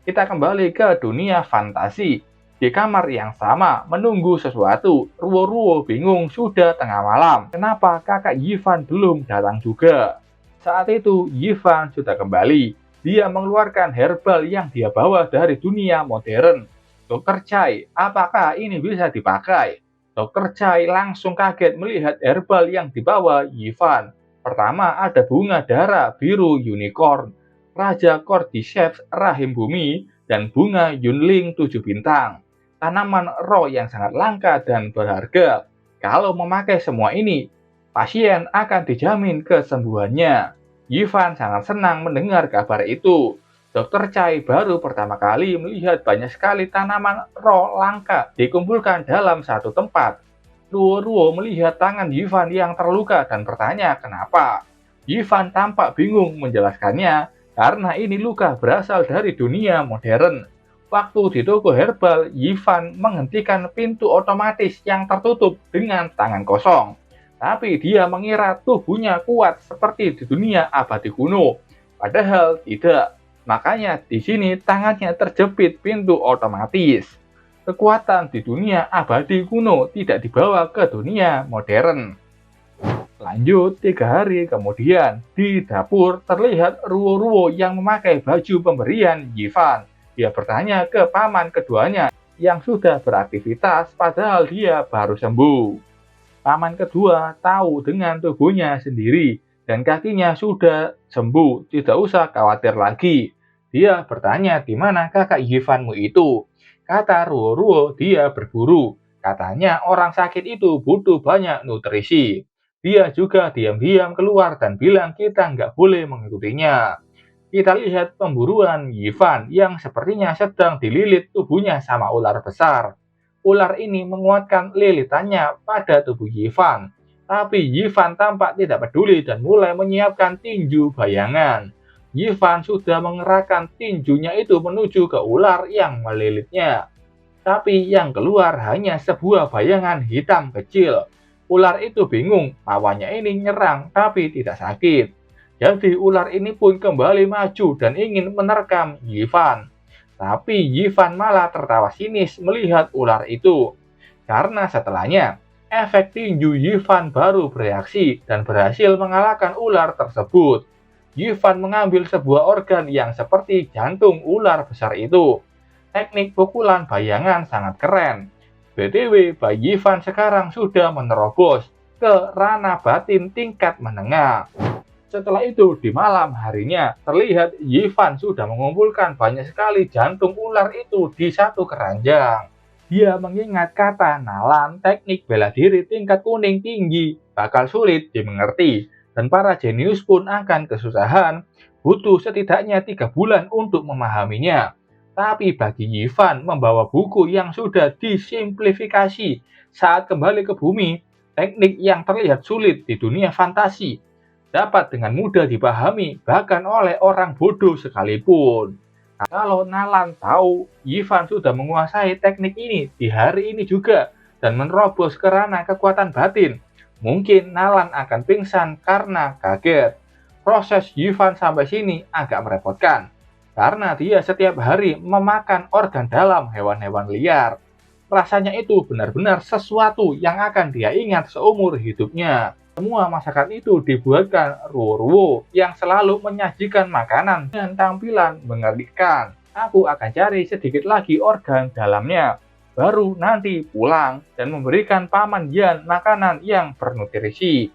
Kita kembali ke dunia fantasi. Di kamar yang sama, menunggu sesuatu. Ruo bingung sudah tengah malam. Kenapa kakak Yivan belum datang juga? Saat itu, Yivan sudah kembali. Dia mengeluarkan herbal yang dia bawa dari dunia modern. Dokter Chai, apakah ini bisa dipakai? Dokter Chai langsung kaget melihat herbal yang dibawa Yivan. Pertama ada bunga dara biru unicorn, Raja Cordyceps rahim bumi, dan bunga Yunling 7 bintang. tanaman raw yang sangat langka dan berharga. Kalau memakai semua ini, pasien akan dijamin kesembuhannya. Yivan sangat senang mendengar kabar itu. Dokter Chai baru pertama kali melihat banyak sekali tanaman raw langka dikumpulkan dalam satu tempat. Ruo-Ruo melihat tangan Yivan yang terluka dan bertanya kenapa. Yivan tampak bingung menjelaskannya karena ini luka berasal dari dunia modern. Waktu di toko herbal, Yivan menghentikan pintu otomatis yang tertutup dengan tangan kosong. Tapi dia mengira tubuhnya kuat seperti di dunia abadi kuno. Padahal tidak. Makanya di sini tangannya terjepit pintu otomatis. Kekuatan di dunia abadi kuno tidak dibawa ke dunia modern. Lanjut, 3 hari kemudian, di dapur terlihat Ruo-Ruo yang memakai baju pemberian Yivan. Dia bertanya ke paman keduanya yang sudah beraktivitas padahal dia baru sembuh. Paman kedua tahu dengan tubuhnya sendiri dan kakinya sudah sembuh, tidak usah khawatir lagi. Dia bertanya di mana kakak Yivanmu itu. Kata Ruo-Ruo dia berburu. Katanya orang sakit itu butuh banyak nutrisi. Dia juga diam-diam keluar dan bilang kita nggak boleh mengikutinya. Kita lihat pemburuan Yivan yang sepertinya sedang dililit tubuhnya sama ular besar. Ular ini menguatkan lilitannya pada tubuh Yivan. Tapi Yivan tampak tidak peduli dan mulai menyiapkan tinju bayangan. Yivan sudah mengerahkan tinjunya itu menuju ke ular yang melilitnya. Tapi yang keluar hanya sebuah bayangan hitam kecil. Ular itu bingung, lawannya ini nyerang tapi tidak sakit. Jadi ular ini pun kembali maju dan ingin menerkam Yivan. Tapi Yivan malah tertawa sinis melihat ular itu. Karena setelahnya, efek tinju Yivan baru bereaksi dan berhasil mengalahkan ular tersebut. Yivan mengambil sebuah organ yang seperti jantung ular besar itu. Teknik pukulan bayangan sangat keren. BTW, Bayi Yivan sekarang sudah menerobos ke ranah batin tingkat menengah. Setelah itu, di malam harinya, terlihat Yivan sudah mengumpulkan banyak sekali jantung ular itu di satu keranjang. Dia mengingat kata Nalan, teknik bela diri tingkat kuning tinggi, bakal sulit dimengerti, dan para jenius pun akan kesusahan, butuh setidaknya 3 bulan untuk memahaminya. Tapi bagi Yivan, membawa buku yang sudah disimplifikasi saat kembali ke bumi, teknik yang terlihat sulit di dunia fantasi, dapat dengan mudah dipahami bahkan oleh orang bodoh sekalipun. Nah, kalau Nalan tahu Yivan sudah menguasai teknik ini di hari ini juga dan menerobos ke ranah kekuatan batin, mungkin Nalan akan pingsan karena kaget. Proses Yivan sampai sini agak merepotkan karena dia setiap hari memakan organ dalam hewan-hewan liar. Rasanya itu benar-benar sesuatu yang akan dia ingat seumur hidupnya. Semua masakan itu dibuatkan Ruo-Ruo yang selalu menyajikan makanan dengan tampilan mengerikan. Aku akan cari sedikit lagi organ dalamnya, baru nanti pulang dan memberikan Paman Yan makanan yang bernutrisi.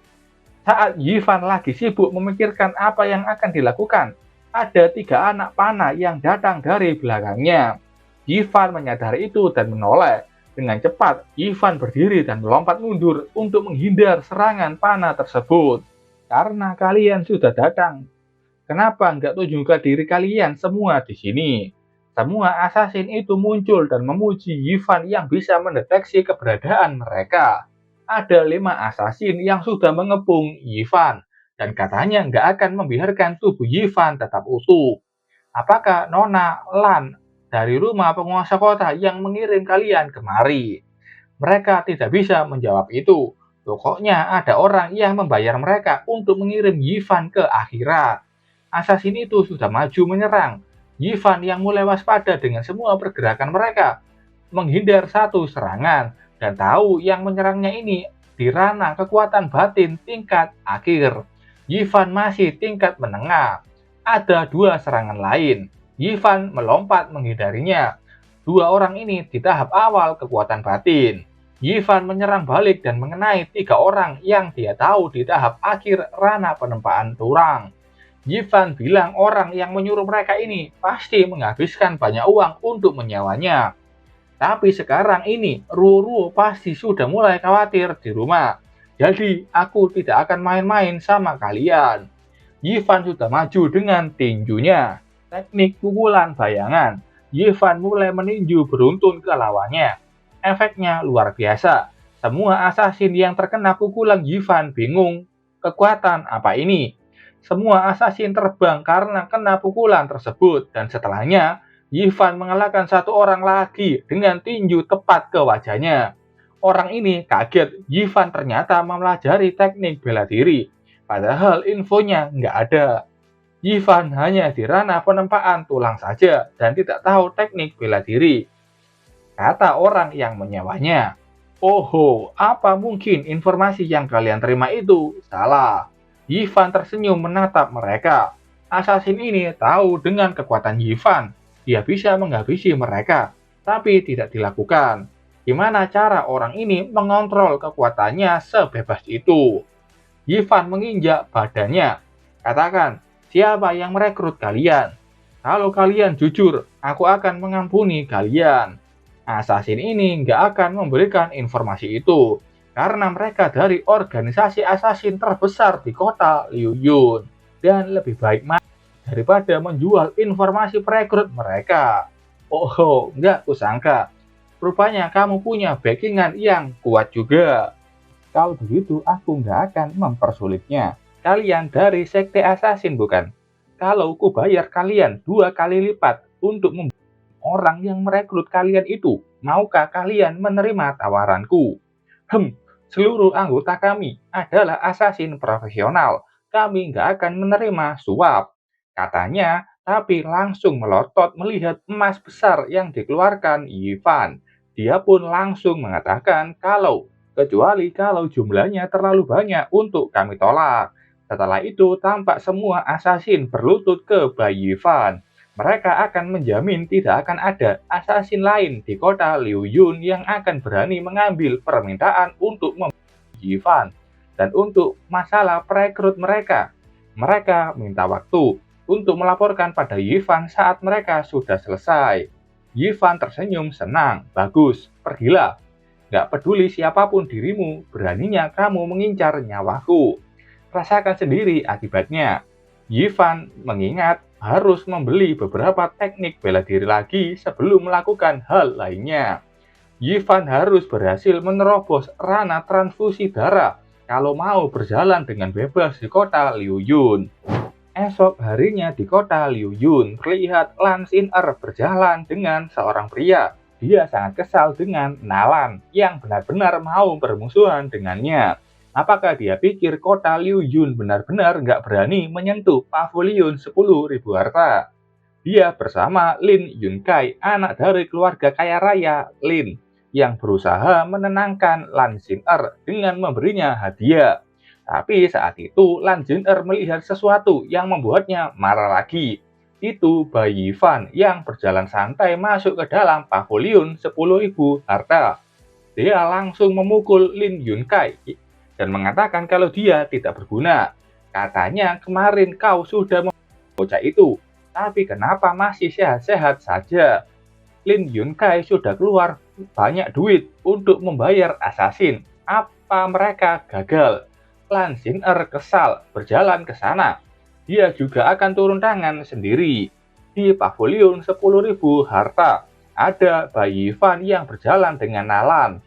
Saat Yivan lagi sibuk memikirkan apa yang akan dilakukan, ada 3 anak panah yang datang dari belakangnya. Yivan menyadari itu dan menoleh. Dengan cepat, Yivan berdiri dan melompat mundur untuk menghindar serangan panah tersebut. Karena kalian sudah datang, kenapa nggak tunjukkan diri kalian semua di sini? Semua assassin itu muncul dan memuji Yivan yang bisa mendeteksi keberadaan mereka. Ada 5 assassin yang sudah mengepung Yivan dan katanya nggak akan membiarkan tubuh Yivan tetap utuh. Apakah Nona Lan dari rumah penguasa kota yang mengirim kalian kemari? Mereka tidak bisa menjawab itu. Pokoknya ada orang yang membayar mereka untuk mengirim Yivan ke akhirat. Assassin itu sudah maju menyerang. Yivan yang mulai waspada dengan semua pergerakan mereka, menghindar satu serangan dan tahu yang menyerangnya ini di ranah kekuatan batin tingkat akhir. Yivan masih tingkat menengah. Ada 2 serangan lain. Yivan melompat menghindarinya. 2 orang ini di tahap awal kekuatan batin. Yivan menyerang balik dan mengenai 3 orang yang dia tahu di tahap akhir ranah penempaan turang. Yivan bilang orang yang menyuruh mereka ini pasti menghabiskan banyak uang untuk menyewanya. Tapi sekarang ini, Ruru pasti sudah mulai khawatir di rumah. Jadi, aku tidak akan main-main sama kalian. Yivan sudah maju dengan tinjunya. Teknik pukulan bayangan. Yivan mulai meninju beruntun ke lawannya. Efeknya luar biasa. Semua assassin yang terkena pukulan Yivan bingung. Kekuatan apa ini? Semua assassin terbang karena kena pukulan tersebut. Dan setelahnya, Yivan mengalahkan satu orang lagi dengan tinju tepat ke wajahnya. Orang ini kaget, Yivan ternyata mempelajari teknik bela diri. Padahal infonya nggak ada. Yivan hanya di ranah penempaan tulang saja dan tidak tahu teknik bela diri, kata orang yang menyewanya. Oh, apa mungkin informasi yang kalian terima itu salah? Yivan tersenyum menatap mereka. Assassin ini tahu dengan kekuatan Yivan, dia bisa menghabisi mereka, tapi tidak dilakukan. Gimana cara orang ini mengontrol kekuatannya sebebas itu? Yivan menginjak badannya. Katakan, siapa yang merekrut kalian? Kalau kalian jujur, aku akan mengampuni kalian. Assassin ini nggak akan memberikan informasi itu, karena mereka dari organisasi assassin terbesar di kota Liuyun. Dan lebih baik mati daripada menjual informasi perekrut mereka. Oh, nggak kusangka. Rupanya kamu punya backingan yang kuat juga. Kalau begitu, aku nggak akan mempersulitnya. Kalian dari sekte assassin bukan? Kalau ku bayar kalian 2 kali lipat untuk membunuh orang yang merekrut kalian itu, maukah kalian menerima tawaranku? Seluruh anggota kami adalah assassin profesional. Kami nggak akan menerima suap. Katanya, tapi langsung melotot melihat emas besar yang dikeluarkan Ivan. Dia pun langsung mengatakan kecuali kalau jumlahnya terlalu banyak untuk kami tolak. Setelah itu, tampak semua assassin berlutut ke Bayi Yivan. Mereka akan menjamin tidak akan ada assassin lain di kota Liuyun yang akan berani mengambil permintaan untuk membunuh Yivan. Dan untuk masalah perekrut mereka, mereka minta waktu untuk melaporkan pada Yivan saat mereka sudah selesai. Yivan tersenyum senang. Bagus, pergilah. Gak peduli siapapun dirimu, beraninya kamu mengincar nyawaku. Rasakan sendiri akibatnya. Yivan mengingat harus membeli beberapa teknik bela diri lagi sebelum melakukan hal lainnya. Yivan harus berhasil menerobos ranah transfusi darah kalau mau berjalan dengan bebas di kota Liuyun. Esok harinya di kota Liuyun, terlihat Lan Xin'er berjalan dengan seorang pria. Dia sangat kesal dengan Nalan yang benar-benar mau bermusuhan dengannya. Apakah dia pikir kota Liuyun benar-benar nggak berani menyentuh pavilion 10.000 harta? Dia bersama Lin Yunkai, anak dari keluarga kaya raya Lin, yang berusaha menenangkan Lan Xin'er dengan memberinya hadiah. Tapi saat itu Lan Xin'er melihat sesuatu yang membuatnya marah lagi. Itu Bayi Yivan yang berjalan santai masuk ke dalam pavilion 10.000 harta. Dia langsung memukul Lin Yunkai dan mengatakan kalau dia tidak berguna. Katanya kemarin kau sudah membunuh bocah itu, tapi kenapa masih sehat-sehat saja? Lin Yunkai sudah keluar banyak duit untuk membayar assassin. Apa mereka gagal? Lan Xin'er kesal berjalan ke sana. Dia juga akan turun tangan sendiri. Di pavilion 10.000 harta, ada Bayi Yivan yang berjalan dengan Nalan.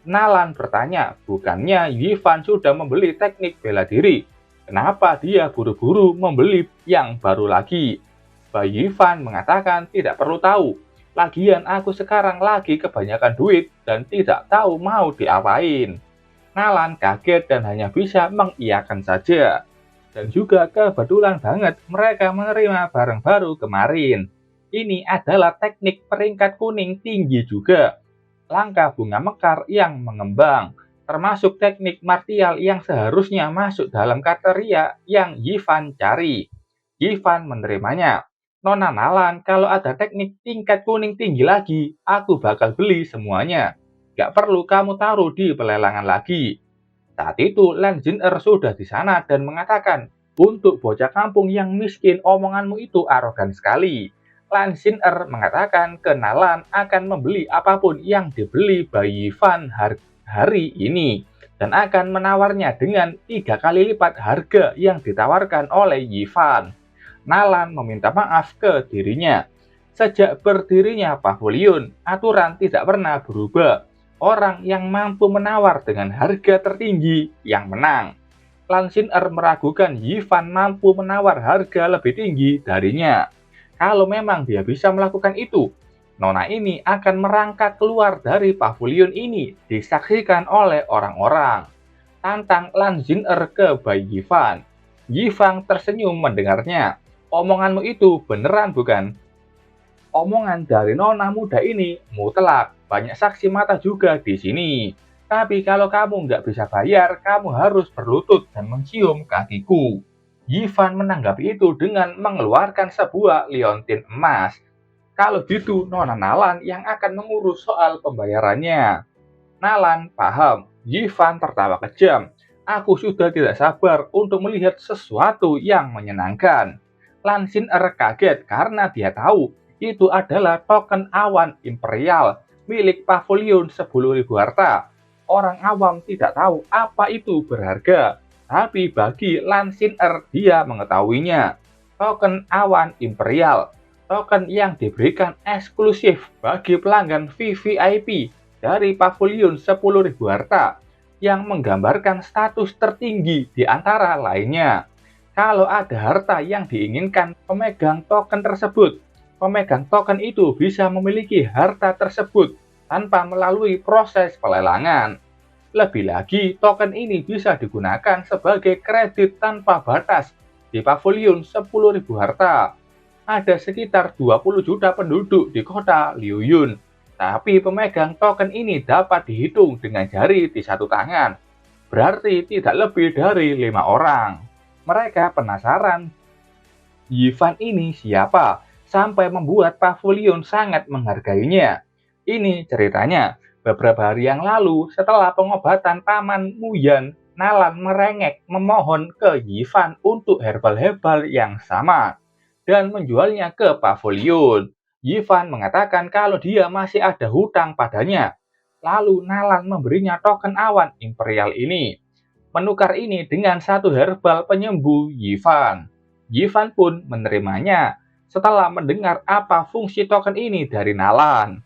Nalan bertanya, bukannya Yivan sudah membeli teknik bela diri? Kenapa dia buru-buru membeli yang baru lagi? Bayi Yivan mengatakan tidak perlu tahu. Lagian aku sekarang lagi kebanyakan duit dan tidak tahu mau diapain. Nalan kaget dan hanya bisa mengiyakan saja. Dan juga kebetulan banget mereka menerima barang baru kemarin. Ini adalah teknik peringkat kuning tinggi juga. Langkah bunga mekar yang mengembang. Termasuk teknik martial yang seharusnya masuk dalam kriteria yang Yivan cari. Yivan menerimanya. Nona Nalan, kalau ada teknik tingkat kuning tinggi lagi, aku bakal beli semuanya. Gak perlu kamu taruh di pelelangan lagi. Saat itu Lan Xin'er sudah di sana dan mengatakan, untuk bocah kampung yang miskin omonganmu itu arogan sekali. Lan Xin-er mengatakan kenalan akan membeli apapun yang dibeli Bai Yifan hari ini dan akan menawarnya dengan 3 kali lipat harga yang ditawarkan oleh Yifan. Nalan meminta maaf ke dirinya. Sejak berdirinya pavilion, aturan tidak pernah berubah. Orang yang mampu menawar dengan harga tertinggi yang menang. Lan Xin-er meragukan Yifan mampu menawar harga lebih tinggi darinya. Kalau memang dia bisa melakukan itu, nona ini akan merangkak keluar dari pavilion ini disaksikan oleh orang-orang. Tantang Lan Xin-er ke Bai Yifan. Yifan tersenyum mendengarnya. Omonganmu itu beneran bukan? Omongan dari nona muda ini mutlak, banyak saksi mata juga di sini. Tapi kalau kamu nggak bisa bayar, kamu harus berlutut dan mencium kakiku. Yifan menanggapi itu dengan mengeluarkan sebuah liontin emas. Kalau gitu, nona Nalan yang akan mengurus soal pembayarannya. Nalan paham, Yifan tertawa kejam. Aku sudah tidak sabar untuk melihat sesuatu yang menyenangkan. Lan Xin-er kaget karena dia tahu itu adalah token awan imperial milik pavilion 10.000 harta. Orang awam tidak tahu apa itu berharga, tapi bagi Lan Xin-er dia mengetahuinya. Token awan imperial, token yang diberikan eksklusif bagi pelanggan VVIP dari pavilion 10.000 harta yang menggambarkan status tertinggi di antara lainnya. Kalau ada harta yang diinginkan pemegang token tersebut, pemegang token itu bisa memiliki harta tersebut tanpa melalui proses pelelangan. Lebih lagi, token ini bisa digunakan sebagai kredit tanpa batas di pavilion 10.000 harta. Ada sekitar 20 juta penduduk di kota Liuyun, tapi pemegang token ini dapat dihitung dengan jari di satu tangan. Berarti tidak lebih dari 5 orang. Mereka penasaran, Yifan ini siapa? Sampai membuat pavilion sangat menghargainya. Ini ceritanya, beberapa hari yang lalu setelah pengobatan Paman Muyan, Nalan merengek memohon ke Yifan untuk herbal-herbal yang sama dan menjualnya ke pavilion. Yifan mengatakan kalau dia masih ada hutang padanya. Lalu Nalan memberinya token awan imperial ini. Menukar ini dengan satu herbal penyembuh Yifan. Yifan pun menerimanya setelah mendengar apa fungsi token ini dari Nalan.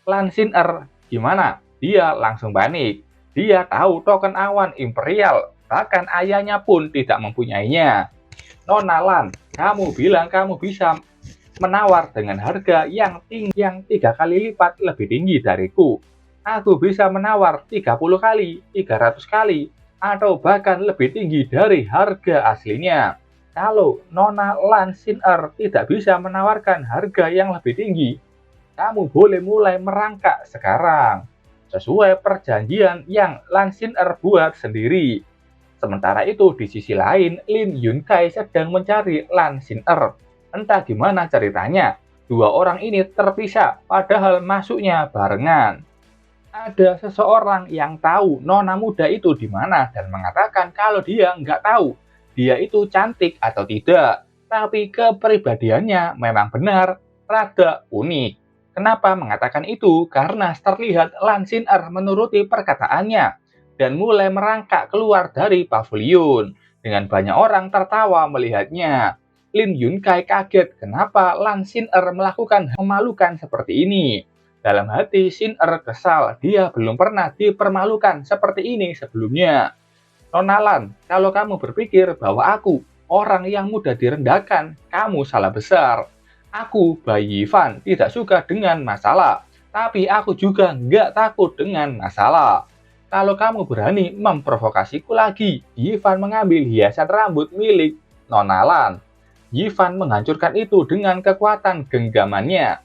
Lan Xin-er gimana? Dia langsung panik. Dia tahu token awan imperial, bahkan ayahnya pun tidak mempunyainya. Nona Lan, kamu bilang kamu bisa menawar dengan harga yang 3 kali lipat lebih tinggi dariku. Aku bisa menawar 30 kali, 300 kali, atau bahkan lebih tinggi dari harga aslinya. Kalau Nona Lan Xin-er tidak bisa menawarkan harga yang lebih tinggi, kamu boleh mulai merangkak sekarang, sesuai perjanjian yang Lan Xin-er buat sendiri. Sementara itu, di sisi lain, Lin Yunkai sedang mencari Lan Xin-er. Entah gimana ceritanya, dua orang ini terpisah, padahal masuknya barengan. Ada seseorang yang tahu nona muda itu di mana dan mengatakan kalau dia nggak tahu dia itu cantik atau tidak, tapi kepribadiannya memang benar rada unik. Kenapa mengatakan itu? Karena terlihat Lan Xin-er menuruti perkataannya dan mulai merangkak keluar dari pavilion. Dengan banyak orang tertawa melihatnya. Lin Yunkai kaget kenapa Lan Xin-er melakukan memalukan seperti ini. Dalam hati Xin-er kesal, dia belum pernah dipermalukan seperti ini sebelumnya. Nona Lan, kalau kamu berpikir bahwa aku orang yang mudah direndahkan, kamu salah besar. Aku, Bai Yifan, tidak suka dengan masalah, tapi aku juga nggak takut dengan masalah. Kalau kamu berani memprovokasiku lagi, Yifan mengambil hiasan rambut milik Nona Lan. Yifan menghancurkan itu dengan kekuatan genggamannya.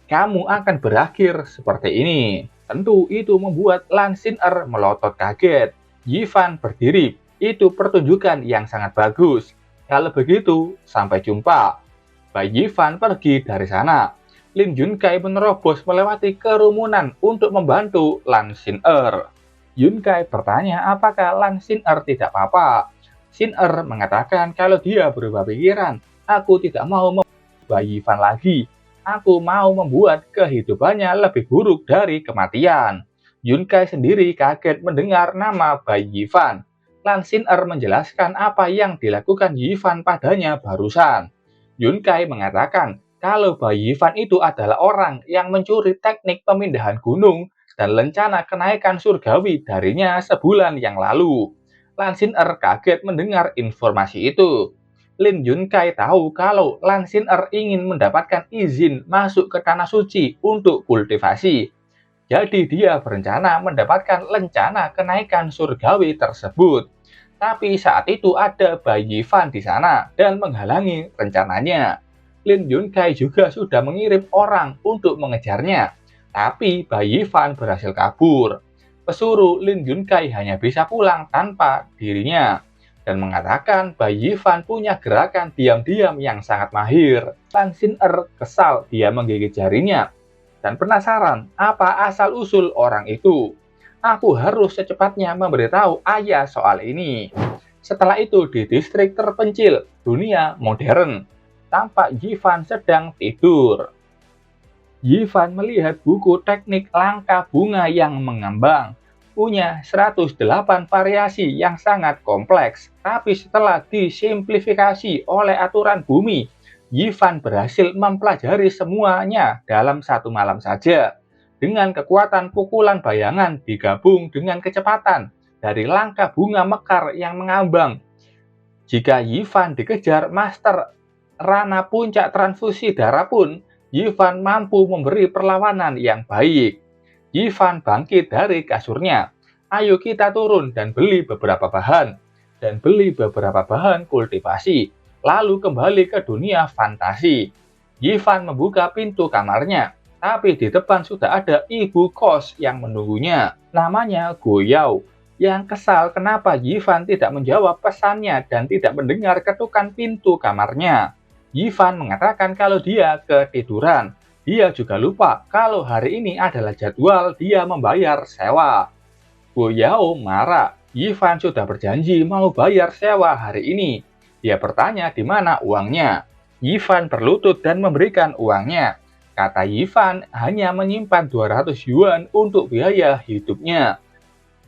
Kamu akan berakhir seperti ini. Tentu itu membuat Lan Xin-er melotot kaget. Yifan berdiri, itu pertunjukan yang sangat bagus. Kalau begitu, sampai jumpa. Bai Yifan pergi dari sana. Lin Yunkai menerobos melewati kerumunan untuk membantu Lan Xin-er. Yunkai bertanya apakah Lan Xin-er tidak apa-apa. Xin-er mengatakan kalau dia berubah pikiran. Aku tidak mau membantu Bai Yifan lagi. Aku mau membuat kehidupannya lebih buruk dari kematian. Yunkai sendiri kaget mendengar nama bayi Yifan. Lan Xin-er menjelaskan apa yang dilakukan Yifan padanya barusan. Yunkai mengatakan kalau bayi Yifan itu adalah orang yang mencuri teknik pemindahan gunung dan rencana kenaikan surgawi darinya sebulan yang lalu. Lan Xin-er kaget mendengar informasi itu. Lin Yunkai tahu kalau Lan Xin-er ingin mendapatkan izin masuk ke tanah suci untuk kultivasi. Jadi dia berencana mendapatkan rencana kenaikan surgawi tersebut. Tapi saat itu ada bayi Fan di sana dan menghalangi rencananya. Lin Yunkai juga sudah mengirim orang untuk mengejarnya. Tapi bayi Fan berhasil kabur. Pesuruh Lin Yunkai hanya bisa pulang tanpa dirinya dan mengatakan bayi Fan punya gerakan diam-diam yang sangat mahir. Lan Xin-er kesal, dia menggigit jarinya dan penasaran apa asal-usul orang itu. Aku harus secepatnya memberitahu ayah soal ini. Setelah itu di distrik terpencil dunia modern, tampak Yifan sedang tidur. Yifan melihat buku teknik langkah bunga yang mengambang. Punya 108 variasi yang sangat kompleks, tapi setelah disimplifikasi oleh aturan bumi, Yifan berhasil mempelajari semuanya dalam satu malam saja. Dengan kekuatan pukulan bayangan digabung dengan kecepatan dari langkah bunga mekar yang mengambang. Jika Yifan dikejar Master Rana puncak transfusi darah pun, Yifan mampu memberi perlawanan yang baik. Yifan bangkit dari kasurnya. Ayo kita turun dan beli beberapa bahan. Dan beli beberapa bahan kultivasi. Lalu kembali ke dunia fantasi. Yifan membuka pintu kamarnya. Tapi di depan sudah ada ibu kos yang menunggunya. Namanya Goyao. Yang kesal kenapa Yifan tidak menjawab pesannya dan tidak mendengar ketukan pintu kamarnya. Yifan mengatakan kalau dia ketiduran. Dia juga lupa kalau hari ini adalah jadwal dia membayar sewa. Goyao marah. Yifan sudah berjanji mau bayar sewa hari ini. Dia bertanya di mana uangnya. Yifan berlutut dan memberikan uangnya. Kata Yifan hanya menyimpan 200 yuan untuk biaya hidupnya.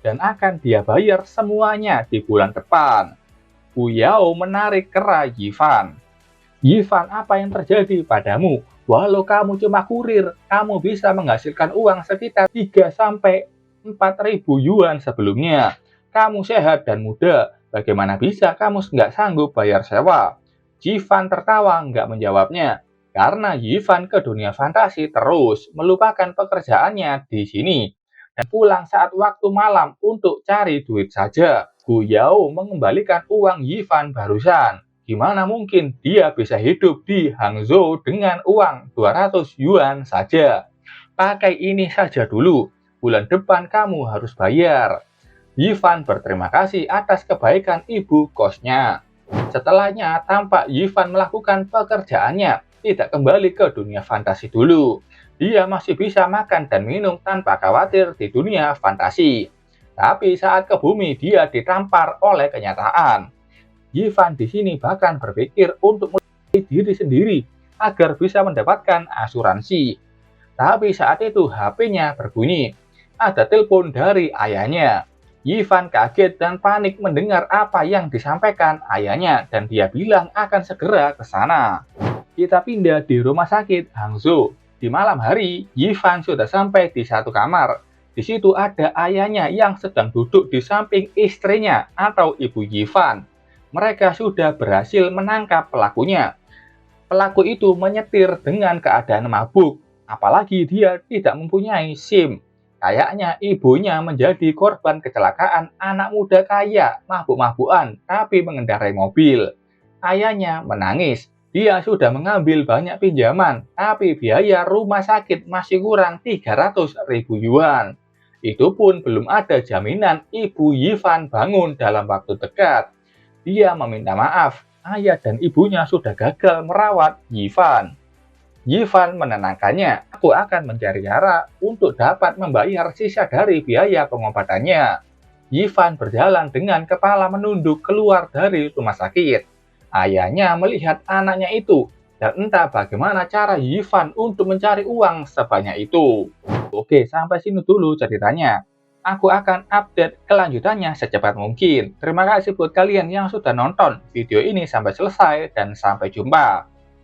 Dan akan dia bayar semuanya di bulan depan. Goyao menarik kera Yifan. Yifan, apa yang terjadi padamu? Walau kamu cuma kurir, kamu bisa menghasilkan uang sekitar 3-4 ribu yuan sebelumnya. Kamu sehat dan muda, bagaimana bisa kamu nggak sanggup bayar sewa? Yifan tertawa nggak menjawabnya, karena Yifan ke dunia fantasi terus, melupakan pekerjaannya di sini, dan pulang saat waktu malam untuk cari duit saja. Goyao mengembalikan uang Yifan barusan. Gimana mungkin dia bisa hidup di Hangzhou dengan uang 200 yuan saja? Pakai ini saja dulu, bulan depan kamu harus bayar. Yifan berterima kasih atas kebaikan ibu kosnya. Setelahnya tampak Yifan melakukan pekerjaannya, tidak kembali ke dunia fantasi dulu. Dia masih bisa makan dan minum tanpa khawatir di dunia fantasi. Tapi saat ke bumi dia ditampar oleh kenyataan. Yifan di sini bahkan berpikir untuk melatih diri sendiri agar bisa mendapatkan asuransi. Tapi saat itu HP-nya berbunyi. Ada telepon dari ayahnya. Yifan kaget dan panik mendengar apa yang disampaikan ayahnya dan dia bilang akan segera ke sana. Kita pindah di rumah sakit Hangzhou. Di malam hari, Yifan sudah sampai di satu kamar. Di situ ada ayahnya yang sedang duduk di samping istrinya atau ibu Yifan. Mereka sudah berhasil menangkap pelakunya. Pelaku itu menyetir dengan keadaan mabuk, apalagi dia tidak mempunyai SIM. Kayaknya ibunya menjadi korban kecelakaan anak muda kaya, mabuk-mabukan, tapi mengendarai mobil. Ayahnya menangis. Dia sudah mengambil banyak pinjaman, tapi biaya rumah sakit masih kurang 300 ribu yuan. Itu pun belum ada jaminan ibu Yifan bangun dalam waktu dekat. Dia meminta maaf, ayah dan ibunya sudah gagal merawat Yifan. Yifan menenangkannya, aku akan mencari cara untuk dapat membayar sisa dari biaya pengobatannya. Yifan berjalan dengan kepala menunduk keluar dari rumah sakit. Ayahnya melihat anaknya itu, dan entah bagaimana cara Yifan untuk mencari uang sebanyak itu. Oke, sampai sini dulu ceritanya. Aku akan update kelanjutannya secepat mungkin. Terima kasih buat kalian yang sudah nonton video ini sampai selesai dan sampai jumpa.